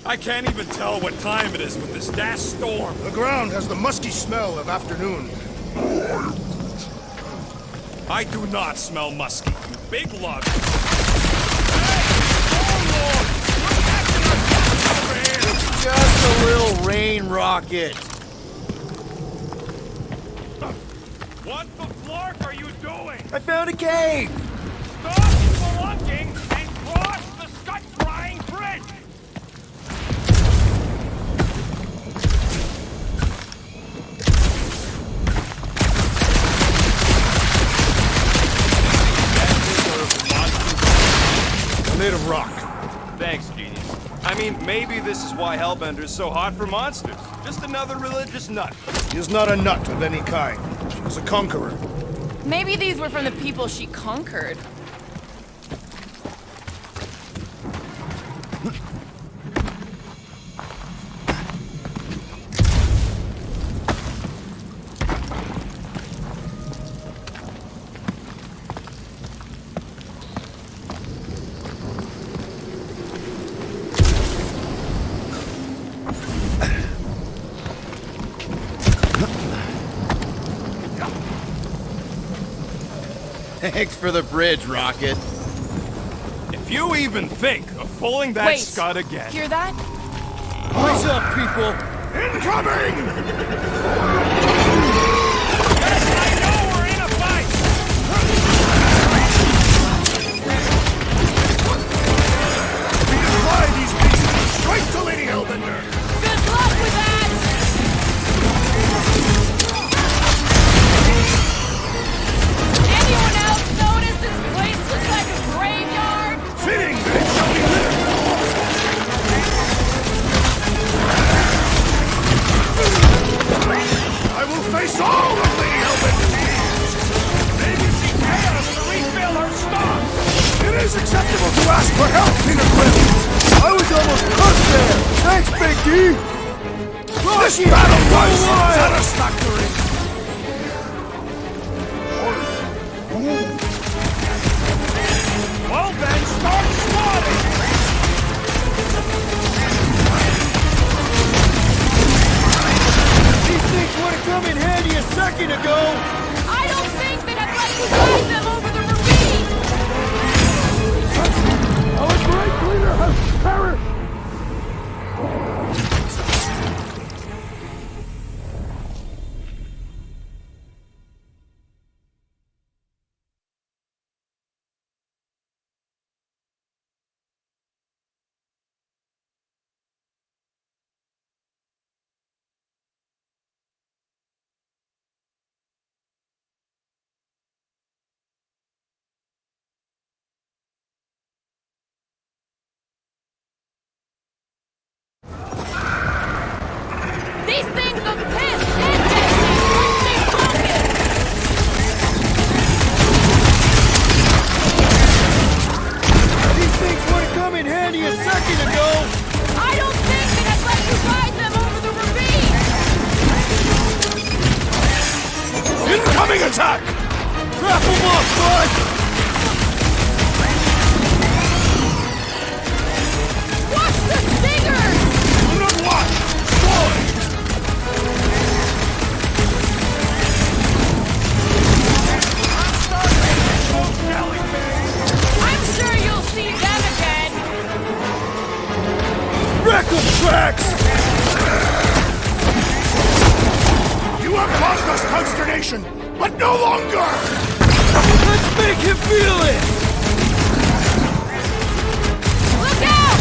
I can't even tell what time it is with this dash storm. The ground has the musky smell of afternoon. I do not smell musky, you big lug. Just a little rain rocket. What the flark are you doing? I found a cave. Stop spelunking and cross the scut-drying bridge! Made of rock. Thanks, genius. I mean, maybe this is why Hellbender's so hot for monsters. Just another religious nut. He is not a nut of any kind. He's a conqueror. Maybe these were from the people she conquered. Thanks for the bridge, Rocket. If you even think of pulling that Wait, scud again... hear that? What's up, people? Incoming! Yes, I know we're in a fight! We fly these beasts straight to Lady Hellbender! Good luck with that! Anyone else notice this place looks like a graveyard? Fitting that it shall be littered! I will face all of Lady Hellbender! Maybe she failed to refill her stock! It is acceptable to ask for help, Peter Quill! I was almost crushed there. Thanks, Big D. This battle was satisfactory! Well then, start swatting! These things would have come in handy a second ago. I don't think that I'd let you guide them over the ravine! Our great leader has perished! These things look pissed and desperate once they've broken! These things would have come in handy a second ago. I don't think that I'd let you guide them over the ravine! Incoming attack! Wrap them up, bud. Watch the stingers! Do not watch! Destroy! I'm sure you'll see them again! Wreck 'em, Tracks. You have caused us consternation, but no longer! Let's make him feel it. Look out!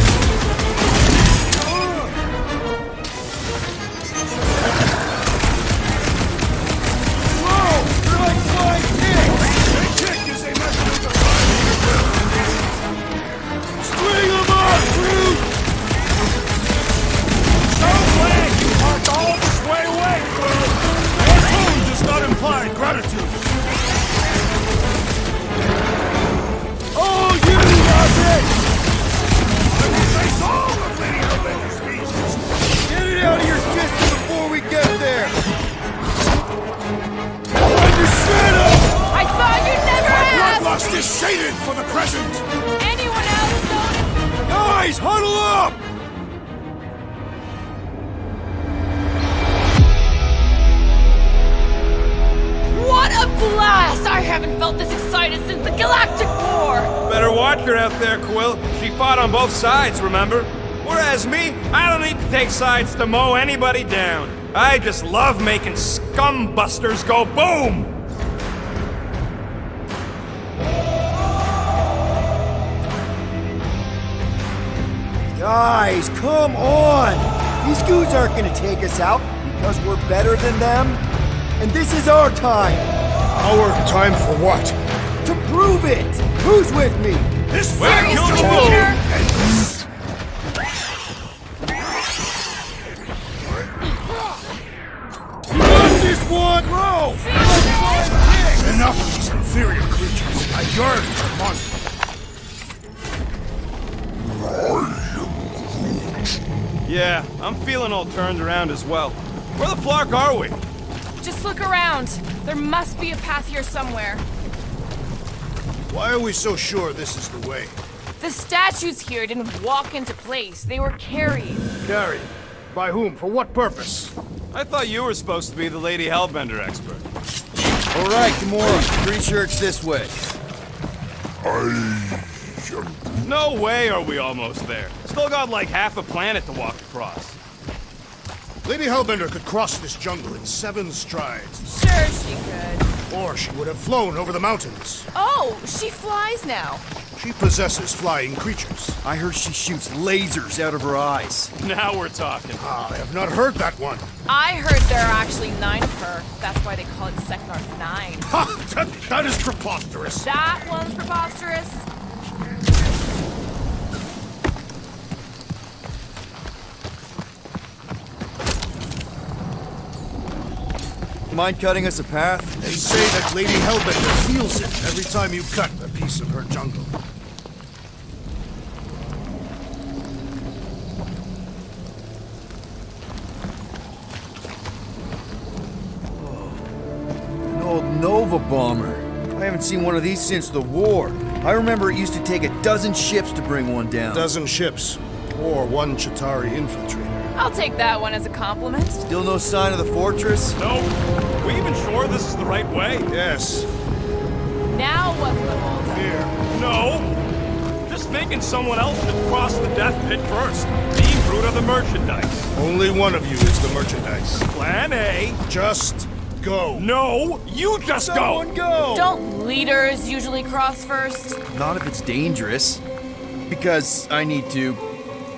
felt this excited since the Galactic War! Better watch her out there, Quill. She fought on both sides, remember? Whereas me, I don't need to take sides to mow anybody down. I just love making scumbusters go boom! Guys, come on! These goons aren't gonna take us out because we're better than them. And this is our time! Our time for what? To prove it! Who's with me? This We're thing killing is the full! You got this one! Row! Enough of these inferior creatures. I yearn for monsters. Yeah, I'm feeling all turned around as well. Where the flark are we? Just look around. There must be a path here somewhere. Why are we so sure this is the way? The statues here didn't walk into place. They were carried. Carried. By whom? For what purpose? I thought you were supposed to be the Lady Hellbender expert. All right, Gamora. Pretty sure it's this way. No way are we almost there. Still got like half a planet to walk across. Lady Hellbender could cross this jungle in 7 strides. Sure, she could. Or she would have flown over the mountains. Oh, she flies now. She possesses flying creatures. I heard she shoots lasers out of her eyes. Now we're talking. I have not heard that one. I heard there are actually 9 of her. That's why they call it Sector 9. Ha! That is preposterous. That one's preposterous. Mind cutting us a path? They say that Lady Hellbender feels it every time you cut a piece of her jungle. An old Nova bomber. I haven't seen one of these since the war. I remember it used to take a dozen ships to bring one down. 12 ships. Or 1 Chitauri infiltrator. I'll take that one as a compliment. Still no sign of the fortress? No. We even sure this is the right way? Yes. Now what's the hold? Here. No. Just thinking someone else should cross the death pit first. Being brute of the merchandise. Only one of you is the merchandise. Plan A. Just go. No, you just Someone go. go! Don't leaders usually cross first? Not if it's dangerous. Because I need to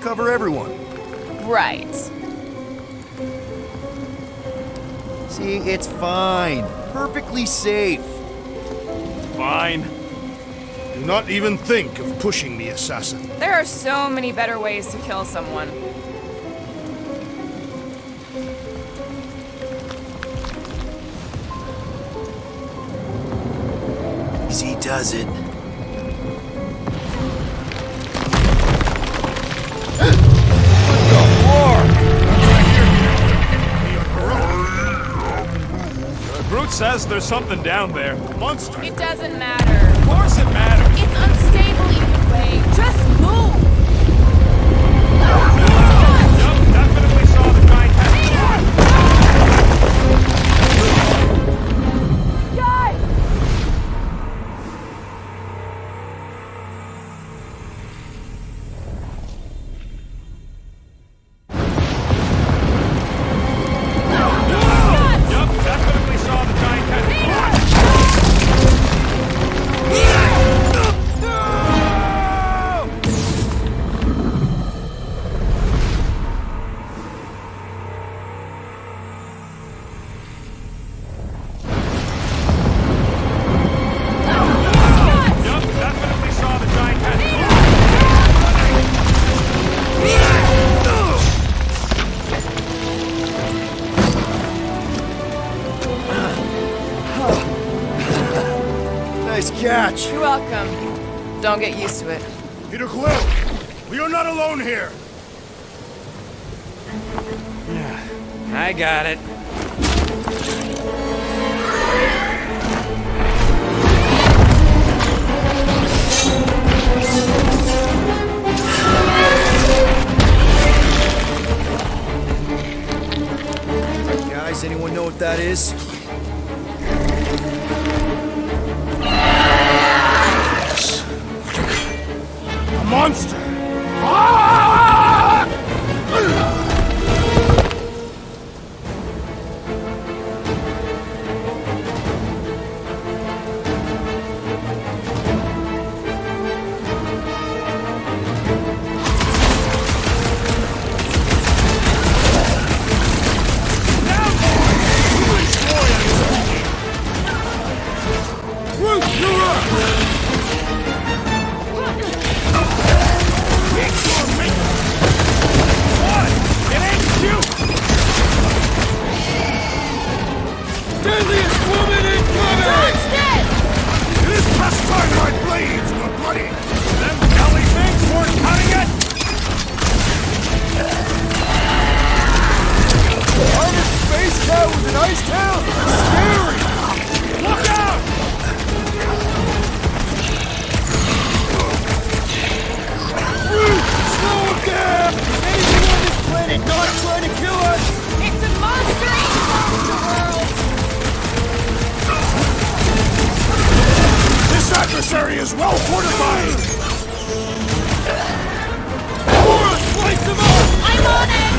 cover everyone. Right. See, it's fine. Perfectly safe. Fine. Do not even think of pushing me, assassin. There are so many better ways to kill someone. Easy does it. Groot says there's something down there. Monster! It doesn't matter. Of course it matters. It's unstable either way. Just move! Yup, definitely saw the giant head. Guys! Yup, definitely saw the giant head. Yup, definitely saw the giant head. Nice catch. You're welcome. Don't get used to it. Peter Quill! We are not alone here! I got it. Guys, anyone know what that is? monster! It's a monster eating monster world! This adversary is well fortified! Slice him up! I'm on it!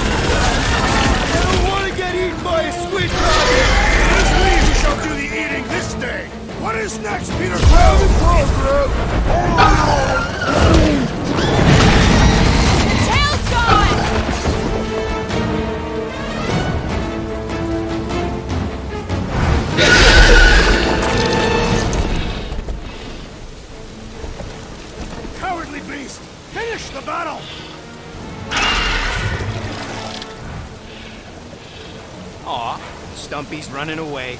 I don't want to get eaten by a squid dragon! It is we who shall do the eating this day! What is next, Peter Quill? Tail's gone! Cowardly beast! Finish the battle! Aw, Stumpy's running away.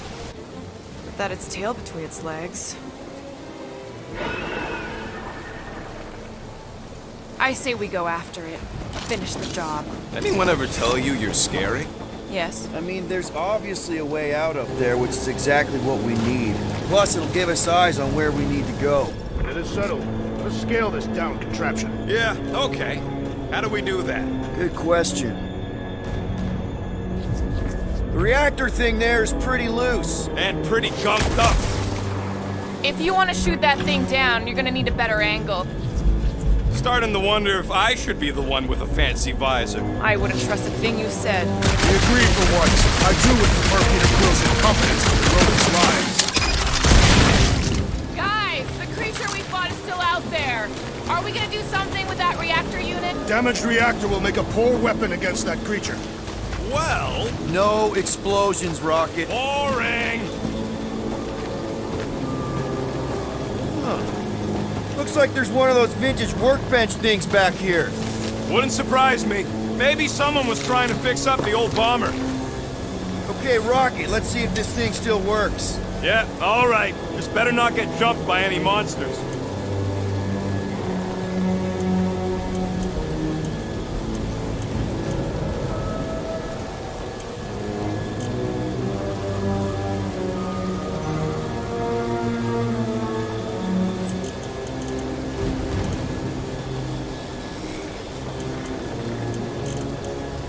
That its tail between its legs. I say we go after it. Finish the job. Anyone ever tell you you're scary? Yes. I mean, there's obviously a way out up there, which is exactly what we need. Plus, it'll give us eyes on where we need to go. It is settled. Let's scale this down contraption. Yeah, okay. How do we do that? Good question. The reactor thing there is pretty loose. And pretty gunked up. If you want to shoot that thing down, you're gonna need a better angle. Starting to wonder if I should be the one with a fancy visor. I wouldn't trust a thing you said. We agree for once. I do would prefer Peter Quill's incompetence to the rodent's lives. Guys, the creature we fought is still out there. Are we gonna do something with that reactor unit? Damaged reactor will make a poor weapon against that creature. Well, No explosions, Rocket. boring. Looks like there's one of those vintage workbench things back here. Wouldn't surprise me. Maybe someone was trying to fix up the old bomber. Okay, Rocket, let's see if this thing still works. Yeah, all right. Just better not get jumped by any monsters.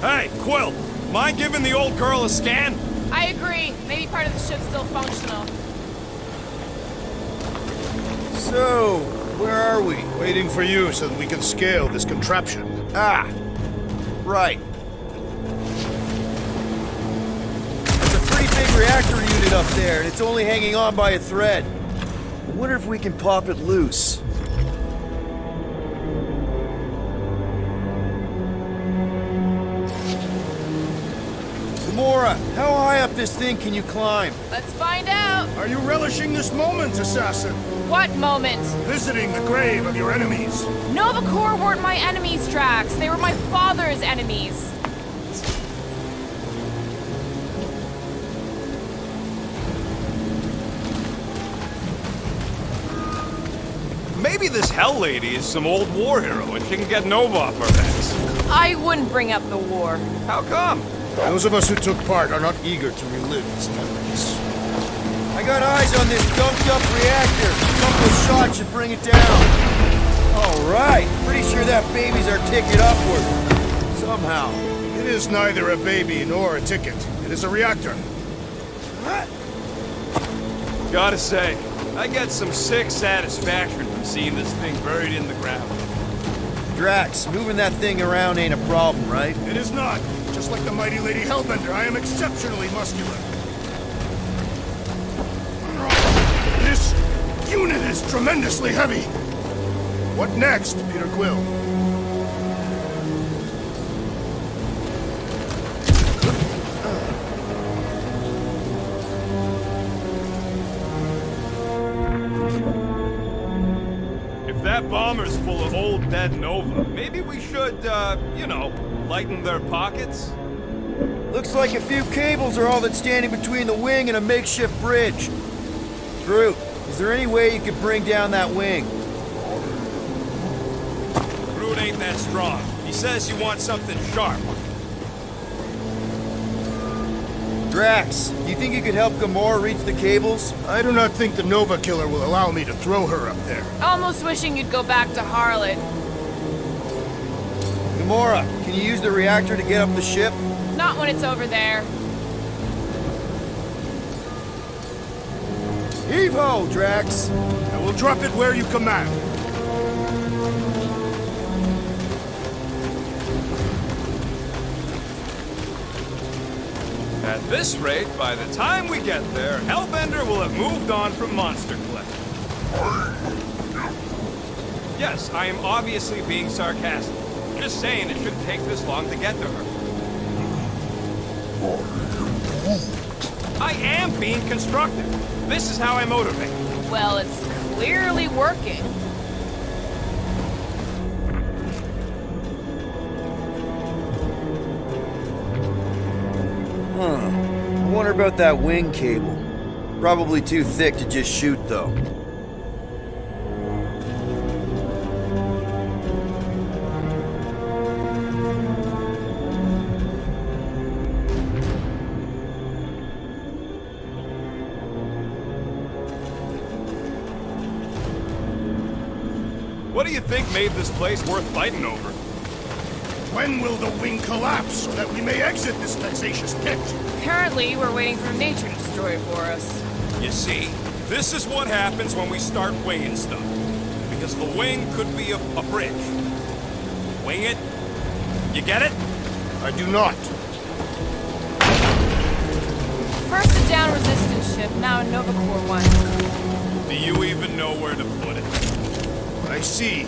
Hey, Quill, mind giving the old girl a scan? I agree. Maybe part of the ship's still functional. So, where are we? Waiting for you so that we can scale this contraption. Ah, right. There's a pretty big reactor unit up there, and it's only hanging on by a thread. I wonder if we can pop it loose. Gamora, how high up this thing can you climb? Let's find out. Are you relishing this moment, assassin? What moment? Visiting the grave of your enemies. Nova Corps weren't my enemies, Drax. They were my father's enemies. Maybe this Hell Lady is some old war hero and she can get Nova off our backs. I wouldn't bring up the war. How come? Those of us who took part are not eager to relive its memories. I got eyes on this dumped up reactor. A couple of shots should bring it down. All right. Pretty sure that baby's our ticket upward. Somehow. It is neither a baby nor a ticket. It is a reactor. Gotta say, I get some sick satisfaction from seeing this thing buried in the ground. Drax, moving that thing around ain't a problem, right? It is not. Just like the mighty Lady Hellbender, I am exceptionally muscular. This unit is tremendously heavy. What next, Peter Quill? If that bomber's full of old dead Nova, maybe we should, you know, lighten their pockets? Looks like a few cables are all that's standing between the wing and a makeshift bridge. Groot, is there any way you could bring down that wing? Groot ain't that strong. He says you want something sharp. Drax, do you think you could help Gamora reach the cables? I do not think the Nova Killer will allow me to throw her up there. Almost wishing you'd go back to Harlot. Gamora, can you use the reactor to get up the ship? Not when it's over there. Heave-ho, Drax! I will drop it where you command. At this rate, by the time we get there, Hellbender will have moved on from Monster Cliff. Yes, I am obviously being sarcastic. Just saying it shouldn't take this long to get to her. I am being constructive. This is how I motivate. Well, it's clearly working. I wonder about that wing cable. Probably too thick to just shoot, though. What do you think made this place worth fighting over? When will the wing collapse so that we may exit this vexatious pit? Apparently, we're waiting for nature to destroy it for us. You see, this is what happens when we start winging stuff. Because the wing could be a bridge. Wing it. You get it? I do not. First a down resistance ship, now a Nova Corps one. Do you even know where to put it? I see.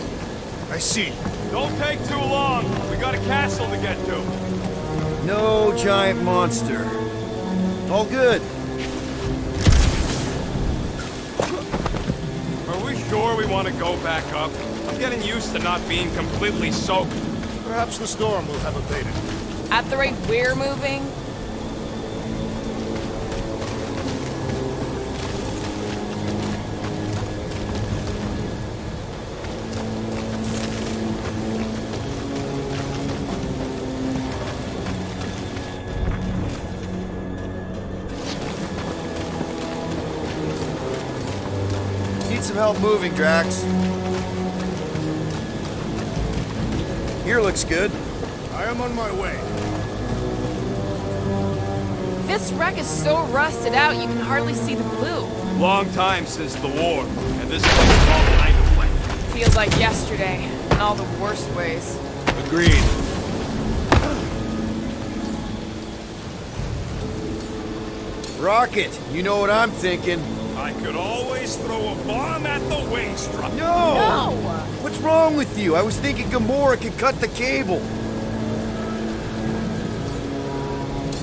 I see. Don't take too long. We got a castle to get to. No giant monster. All good. Are we sure we want to go back up? I'm getting used to not being completely soaked. Perhaps the storm will have abated. At the rate we're moving, Need some help moving, Drax. Here looks good. I am on my way. this wreck is so rusted out you can hardly see the blue. Long time since the war, and this place is all kind of wet. Feels like yesterday, in all the worst ways. Agreed. Rocket, you know what I'm thinking. I could always throw a bomb at the wing structure. No! What's wrong with you? I was thinking Gamora could cut the cable.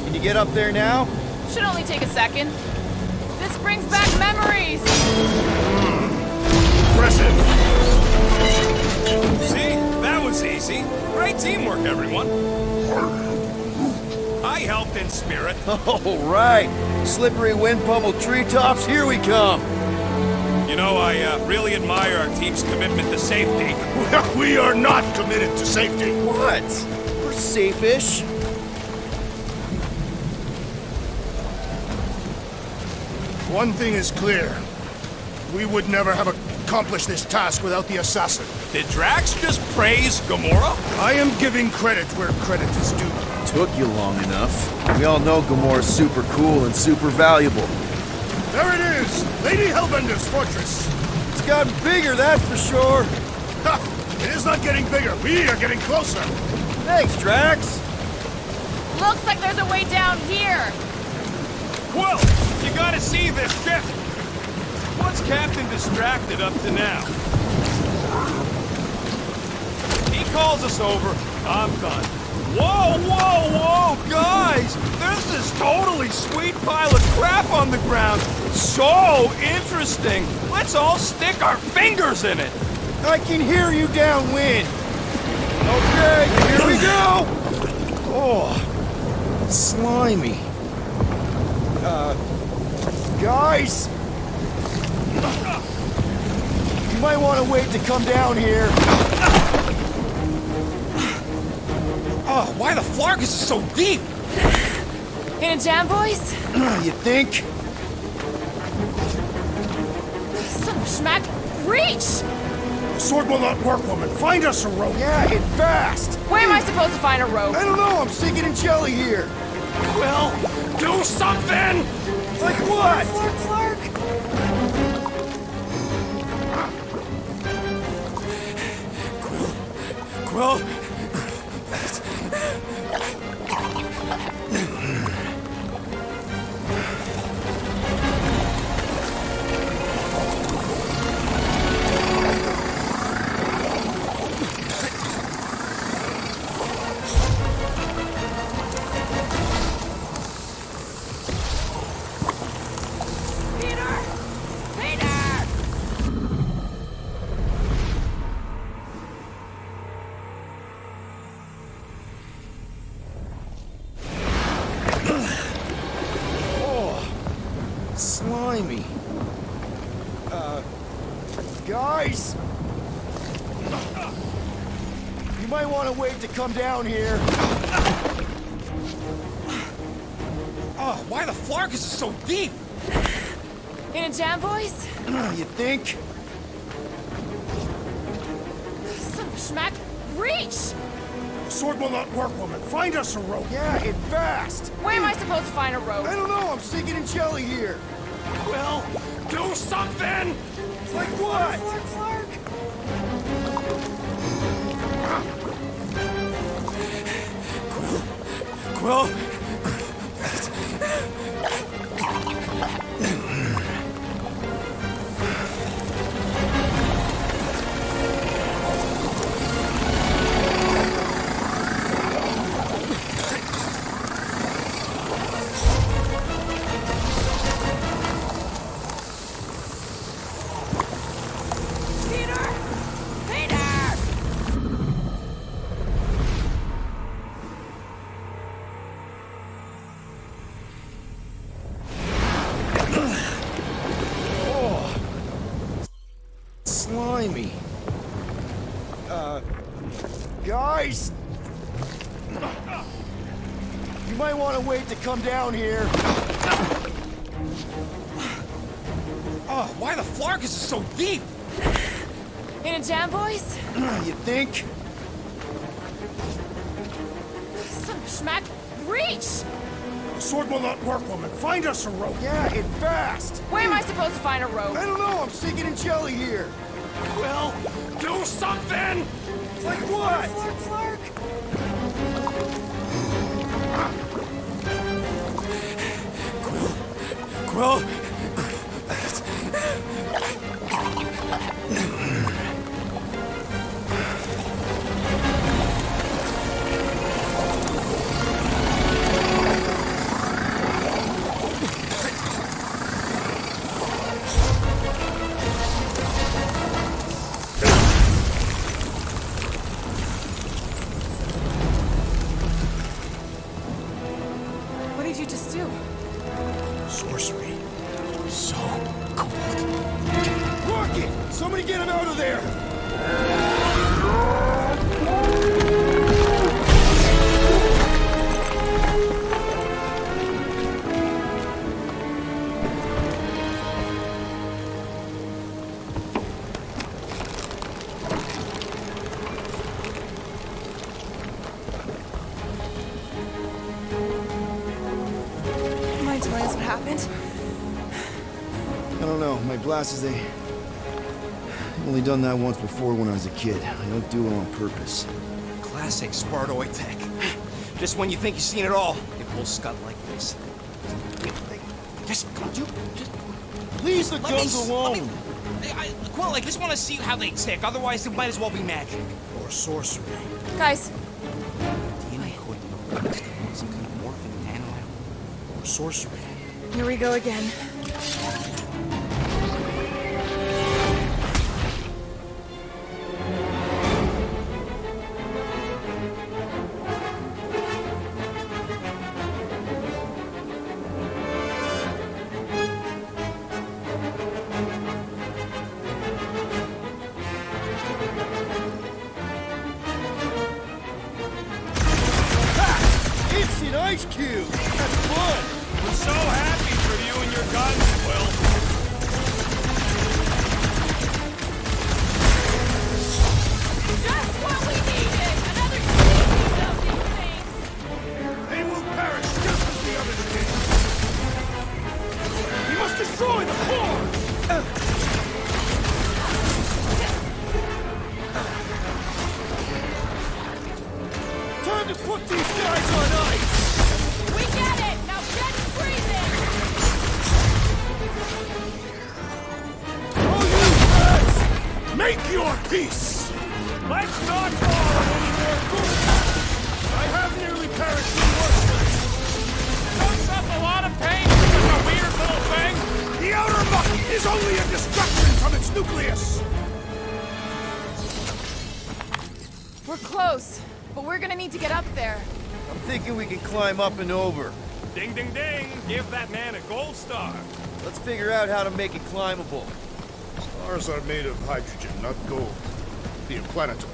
Can you get up there now? Should only take a second. This brings back memories! Impressive. See? That was easy. Great teamwork, everyone. I helped in spirit. All right. Slippery wind pummeled treetops, here we come. You know, I really admire our team's commitment to safety. We are not committed to safety. What? We're safe-ish. One thing is clear. We would never have accomplished this task without the assassin. Did Drax just praise Gamora? I am giving credit where credit is due. Took you long enough. We all know Gamora's super cool and super valuable. There it is! Lady Hellbender's fortress! It's gotten bigger, that's for sure. Ha! It is not getting bigger. We are getting closer. Thanks, Drax. Looks like there's a way down here. Quill, you gotta see this ship. What's Captain distracted up to now? He calls us over. I'm done. Whoa, whoa, whoa, guys! There's this totally sweet pile of crap on the ground. So interesting. Let's all stick our fingers in it. I can hear you downwind. Okay, here we go. Oh, slimy. Guys, you might want to wait to come down here. Oh, why the Flarkus is so deep? In a jam, boys? You think? Son of a schmack. Reach! The sword will not work, woman. Find us a rope. Yeah, hit fast. Where am I supposed to find a rope? I don't know, I'm sinking in jelly here. Quill, do something! Like what? Flark. Quill, Peter! Peter! Slimy. Guys! You might want to wait to come down here. oh, why the Flarkus is so deep? In a jam, boys? You think? Son of a schmack. Reach! The sword will not work, woman. Find us a rope. Yeah, hit fast. Where am I supposed to find a rope? I don't know, I'm sinking in jelly here. Quill, do something! Like what? Quill, Peter! Peter! Slimy. Guys! You might want to wait to come down here. oh, why the Flarkus is so deep? In a jam, boys? You think? Son of a schmack. Reach! The sword will not work, woman. Find us a rope. Yeah, hit fast. Where am I supposed to find a rope? I don't know, I'm sinking in jelly here. Quill, do something! Like what? Quill, What did you just do? Sorcery. So cold. Rocket! Somebody get him out of there! Mind telling us what happened? I don't know, my glasses, they Only done that once before when I was a kid. I don't do it on purpose. Classic Spartoid tech. Just when you think you've seen it all, it will scud like this. Just, come on, dude. Just Leave the let guns me, alone! Quill, I just want to see how they tick. Otherwise, it might as well be magic. Or sorcery. Guys, DNA coding. Some kind of morphing nano. Or sorcery. here we go again. Instant ice cube! That's fun! We're so happy for you and your guns, Quill. Just what we needed! Another species of these things! They will perish just as the others did. We must destroy the core! Time to put these guys on ice! We get it! Now get freezing! All you rats, make your peace! Let's not fall any more food. I have nearly perished in worse Puts up a lot of pain for such a weird little thing. The outer muck is only a distraction from its nucleus! We're close, but we're gonna need to get up there. I'm thinking we can climb up and over. Ding, ding, ding. Give that man a gold star. Let's figure out how to make it climbable. Stars are made of hydrogen, not gold. The planetoid.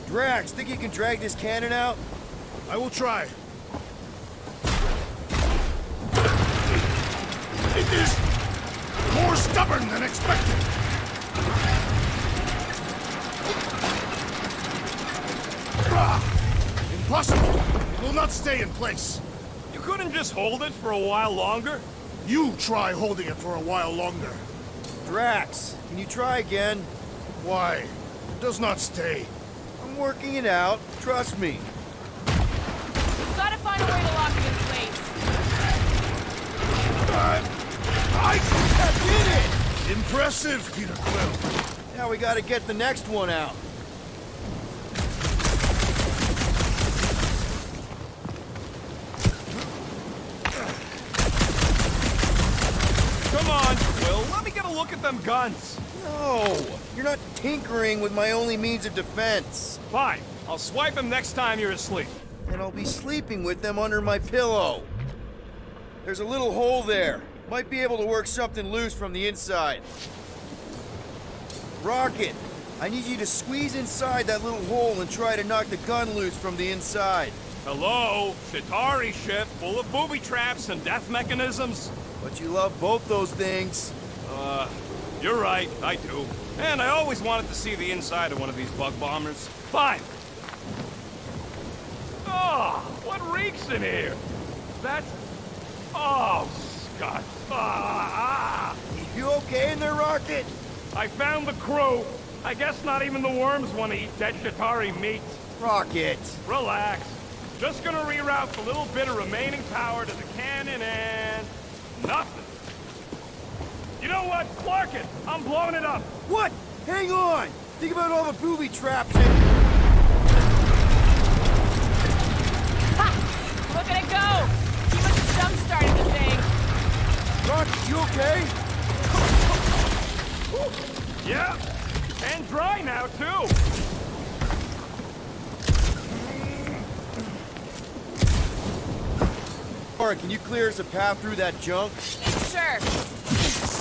Drax, think you can drag this cannon out? I will try. It is more stubborn than expected. Impossible! It will not stay in place. You couldn't just hold it for a while longer? You try holding it for a while longer. Drax, can you try again? Why? It does not stay. I'm working it out. Trust me. We've gotta find a way to lock it in place. I Did it! Impressive, Peter Quill. Now we gotta get the next one out. Come on, Quill. Let me get a look at them guns. No! You're not tinkering with my only means of defense. Fine. I'll swipe them next time you're asleep. And I'll be sleeping with them under my pillow. There's a little hole there. Might be able to work something loose from the inside. Rocket, I need you to squeeze inside that little hole and try to knock the gun loose from the inside. Hello? Chitauri ship full of booby traps and death mechanisms? But you love both those things. You're right, I do. And I always wanted to see the inside of one of these bug bombers. Fine. Oh, what reeks in here? That's... Oh, Scott. You okay in there, Rocket? I found the crew. I guess not even the worms want to eat dead Chitauri meat. Rocket. Relax. Just gonna reroute the little bit of remaining power to the cannon and... nothing. You know what? Clark it! I'm blowing it up! What? Hang on! Think about all the booby traps and... Ha! Look at it go! He must have jump-started the thing. Rocket, you okay? Yeah, and dry now, too! Laura, can you clear us a path through that junk? Sure.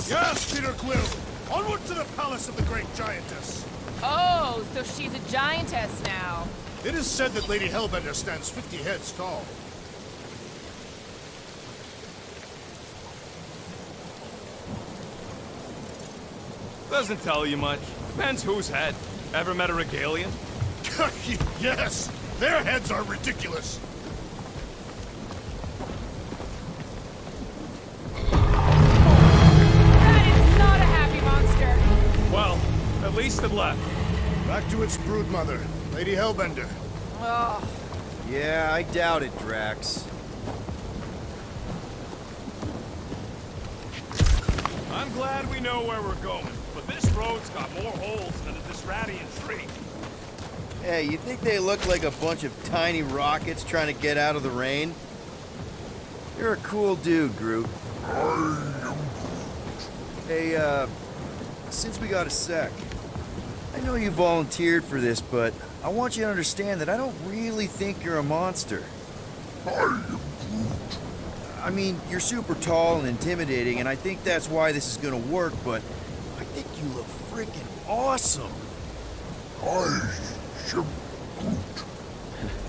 Yes, Peter Quill. Onward to the palace of the great giantess. Oh, so she's a giantess now. It is said that Lady Hellbender stands 50 heads tall. Doesn't tell you much. Depends whose head. Ever met a regalian? Yes! Their heads are ridiculous. That is not a happy monster. Well, at least it left. Back to its broodmother, Lady Hellbender. Oh, Yeah, I doubt it, Drax. I'm glad we know where we're going, but this road's got more holes than a Disradian tree. Hey, you think they look like a bunch of tiny rockets trying to get out of the rain? You're a cool dude, Groot. Hey, since we got a sec, I know you volunteered for this, but I want you to understand that I don't really think you're a monster. I mean, you're super tall and intimidating, and I think that's why this is gonna work, but I think you look freaking awesome.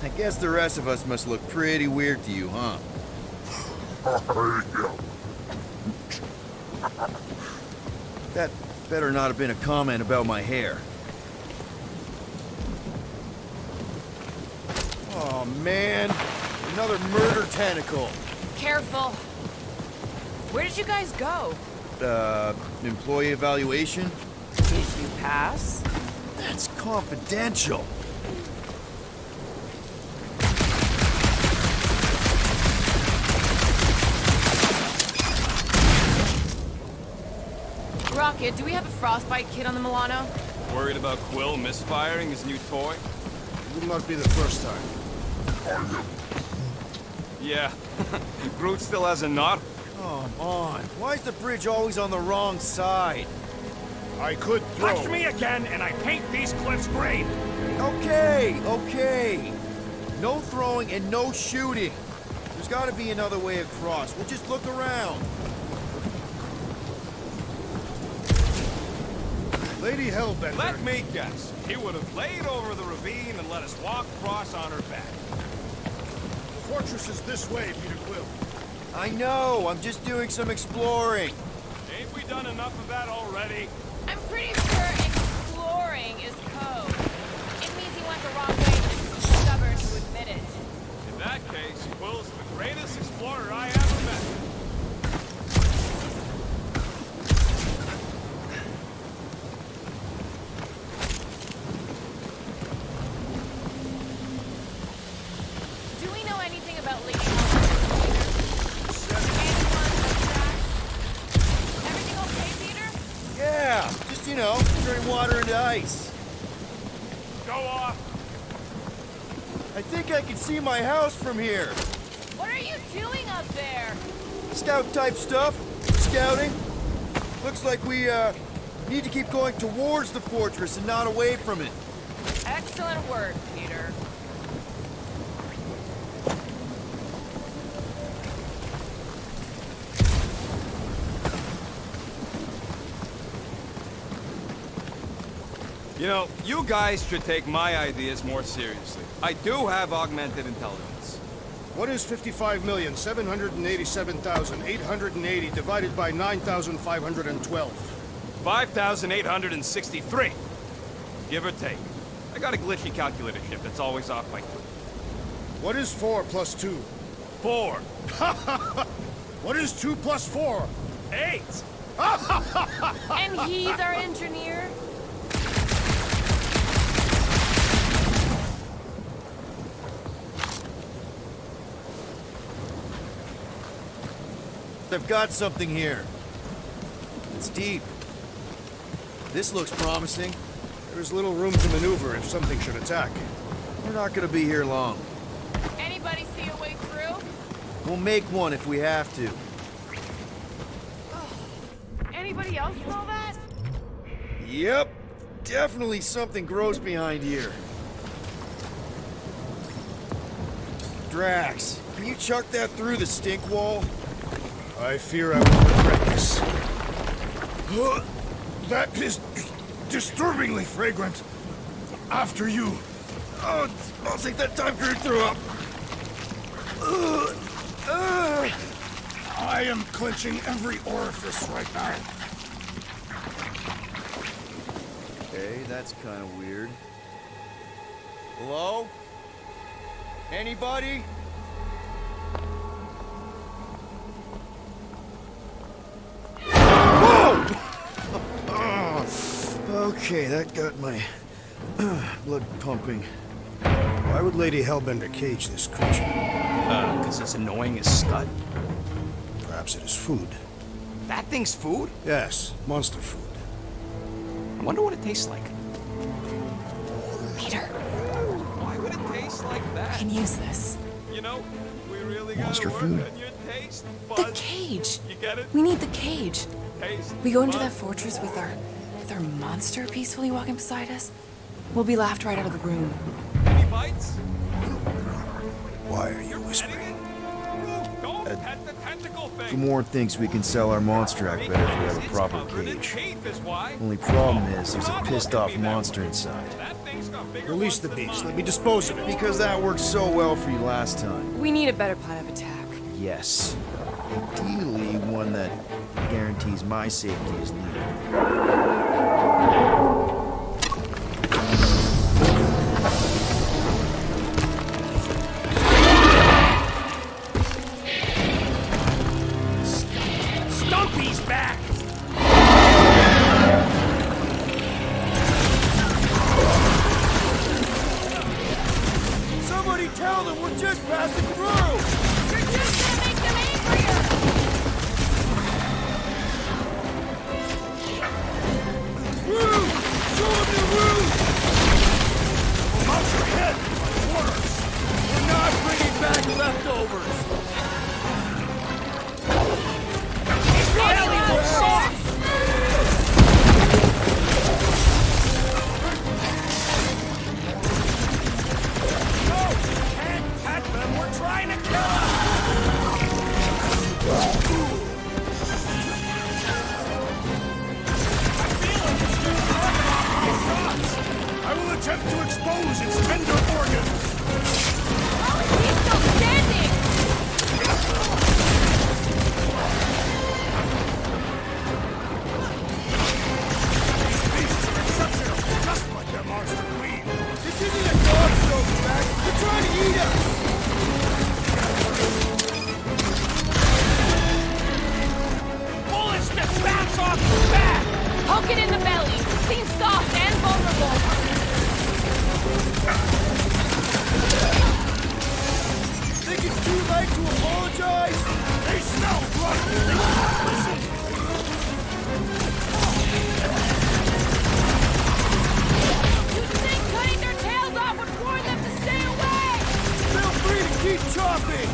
I guess the rest of us must look pretty weird to you, huh? That better not have been a comment about my hair. Oh, man. Another murder tentacle. careful. Where did you guys go? Employee evaluation? Did you pass? That's confidential. Rocket, do we have a frostbite kit on the Milano? Worried about Quill misfiring his new toy? It will not be the first time. Yeah. Groot still has a knot. Come on. Why is the bridge always on the wrong side? I could throw. Touch me again, and I paint these cliffs green. Okay, okay. No throwing and no shooting. There's got to be another way across. We'll just look around. Lady Hellbender. Let me guess. He would have laid over the ravine and let us walk across on her back. The fortress is this way, Peter Quill. I know. I'm just doing some exploring. Ain't we done enough of that already? I'm pretty sure exploring is code. It means he went the wrong way and is too stubborn to admit it. In that case, Quill's the greatest explorer I ever met. Do we know anything about Lady Hellbender? Anyone but Drax? Everything okay, Peter? Yeah, just, turning water into ice. Go off. I think I can see my house from here. What are you doing up there? Scout type stuff. Scouting. Looks like we, need to keep going towards the fortress and not away from it. Excellent work, Peter. You know, you guys should take my ideas more seriously. I do have augmented intelligence. What is 55,787,880 divided by 9,512? 5,863. Give or take. I got a glitchy calculator chip that's always off by 2. What is 4 plus 2? 4. What is 2 plus 4? 8. And he's our engineer? I've got something here. It's deep. This looks promising. There is little room to maneuver if something should attack. We're not gonna be here long. Anybody see a way through? We'll make one if we have to. Anybody else smell that? Yep. Definitely something gross behind here. Drax, can you chuck that through the stink wall? I fear I will regret this. That is disturbingly fragrant. After you. Oh, it smells like that time Groot threw up. I am clenching every orifice right now. Okay, that's kind of weird. Hello? Anybody? Okay, that got my blood pumping. Why would Lady Hellbender cage this creature? Because it's annoying as scud. Perhaps it is food. That thing's food? Yes, monster food. I wonder what it tastes like. Peter, Why would it taste like I that? can use this. You know, we really Monster gotta work food. on your taste The buds. cage. You get it? We need the cage. Taste We go into that buds. fortress with our monster peacefully walking beside us. We'll be laughed right out of the room. Any bites? Why are you Petting whispering? it? Don't pet the tentacle thing. Gamorrean thinks we can sell our monster act better if we have a It's proper covered in cage. teeth is why. Only problem is there's a Stop pissed looking off at me that monster way. inside. That thing's got bigger Release ones the than beast. mine. Let me dispose of it. Because that worked so well for you last time. We need a better plan of attack. Yes. Ideally, one that guarantees my safety as leader. Stumpy's back! Somebody tell them we're just passing through! You're just gonna make them angrier! Roo! Show them your roo! How's your head? Worse! We're not bringing back leftovers! Can't pet them! We're trying to kill them! I will attempt to expose its tender organs. He's still standing! These beasts are exceptional, just like their monster queen. This isn't a dog show, Jack! They're trying to eat us! Bullets just bounce off the back! Poke it in the belly. Seems soft and vulnerable. Think it's too late to apologize? They smell blood. They will not listen. You'd think cutting their tails off would warn them to stay away! Feel free to keep chopping!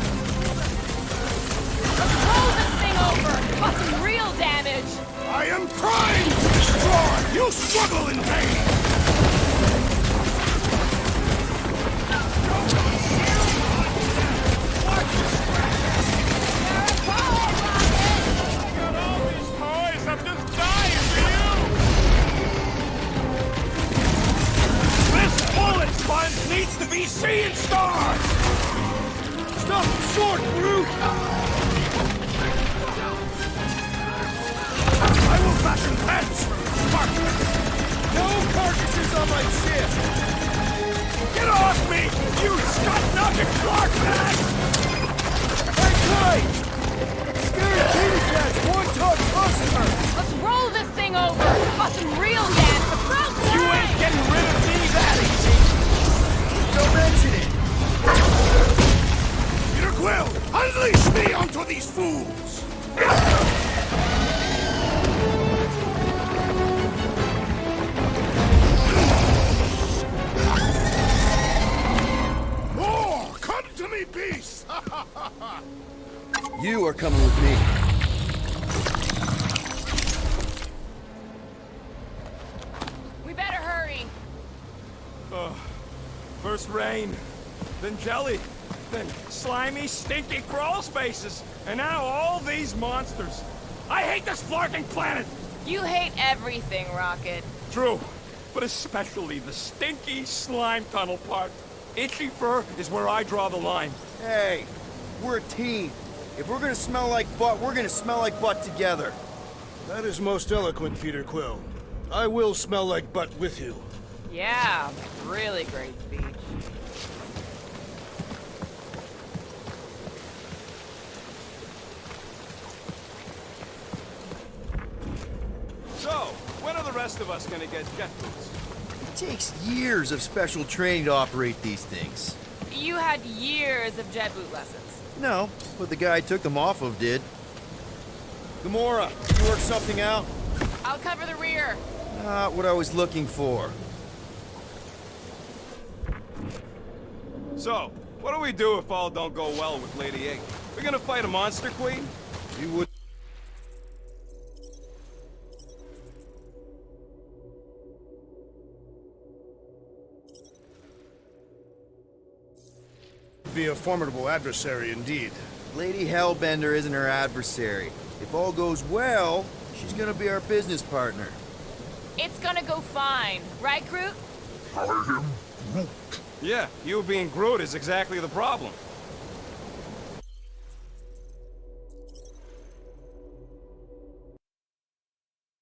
Let's roll this thing over! Cause some real damage! I am trying to destroy. You struggle in vain. Got all these toys, I'm just dying for you! This bullet sponge needs to be seeing stars! Stop short, brute! I will fashion heads from sparkling. No carcasses on my ship! Get off me, you scut-knocking Clark bag! Hang tight! Scared kitty cat's one tough customer! Let's roll this thing over! Cause some real damage! About You time! ain't getting rid of me that easy! Don't mention it! Peter Quill, unleash me onto these fools. Oh, come to me, beast! You are coming with me. We better hurry! First rain, then jelly, then slimy, stinky crawl spaces, and now all these monsters. I hate this flarking planet! You hate everything, Rocket. True, but especially the stinky slime tunnel part. Itchy fur is where I draw the line. Hey, we're a team. If we're gonna smell like butt, we're gonna smell like butt together. That is most eloquent, Peter Quill. I will smell like butt with you. Yeah, really great speech. rest of us gonna get jet boots? It takes years of special training to operate these things. You had years of jet boot lessons. No, but the guy I took them off of did. Gamora, you work something out? I'll cover the rear. Not what I was looking for. So, what do we do if all don't go well with Lady A? We're gonna fight a monster queen? You would. Be a formidable adversary indeed. Lady Hellbender isn't her adversary. If all goes well, she's gonna be our business partner. It's gonna go fine, right, Groot? Yeah, you being Groot is exactly the problem.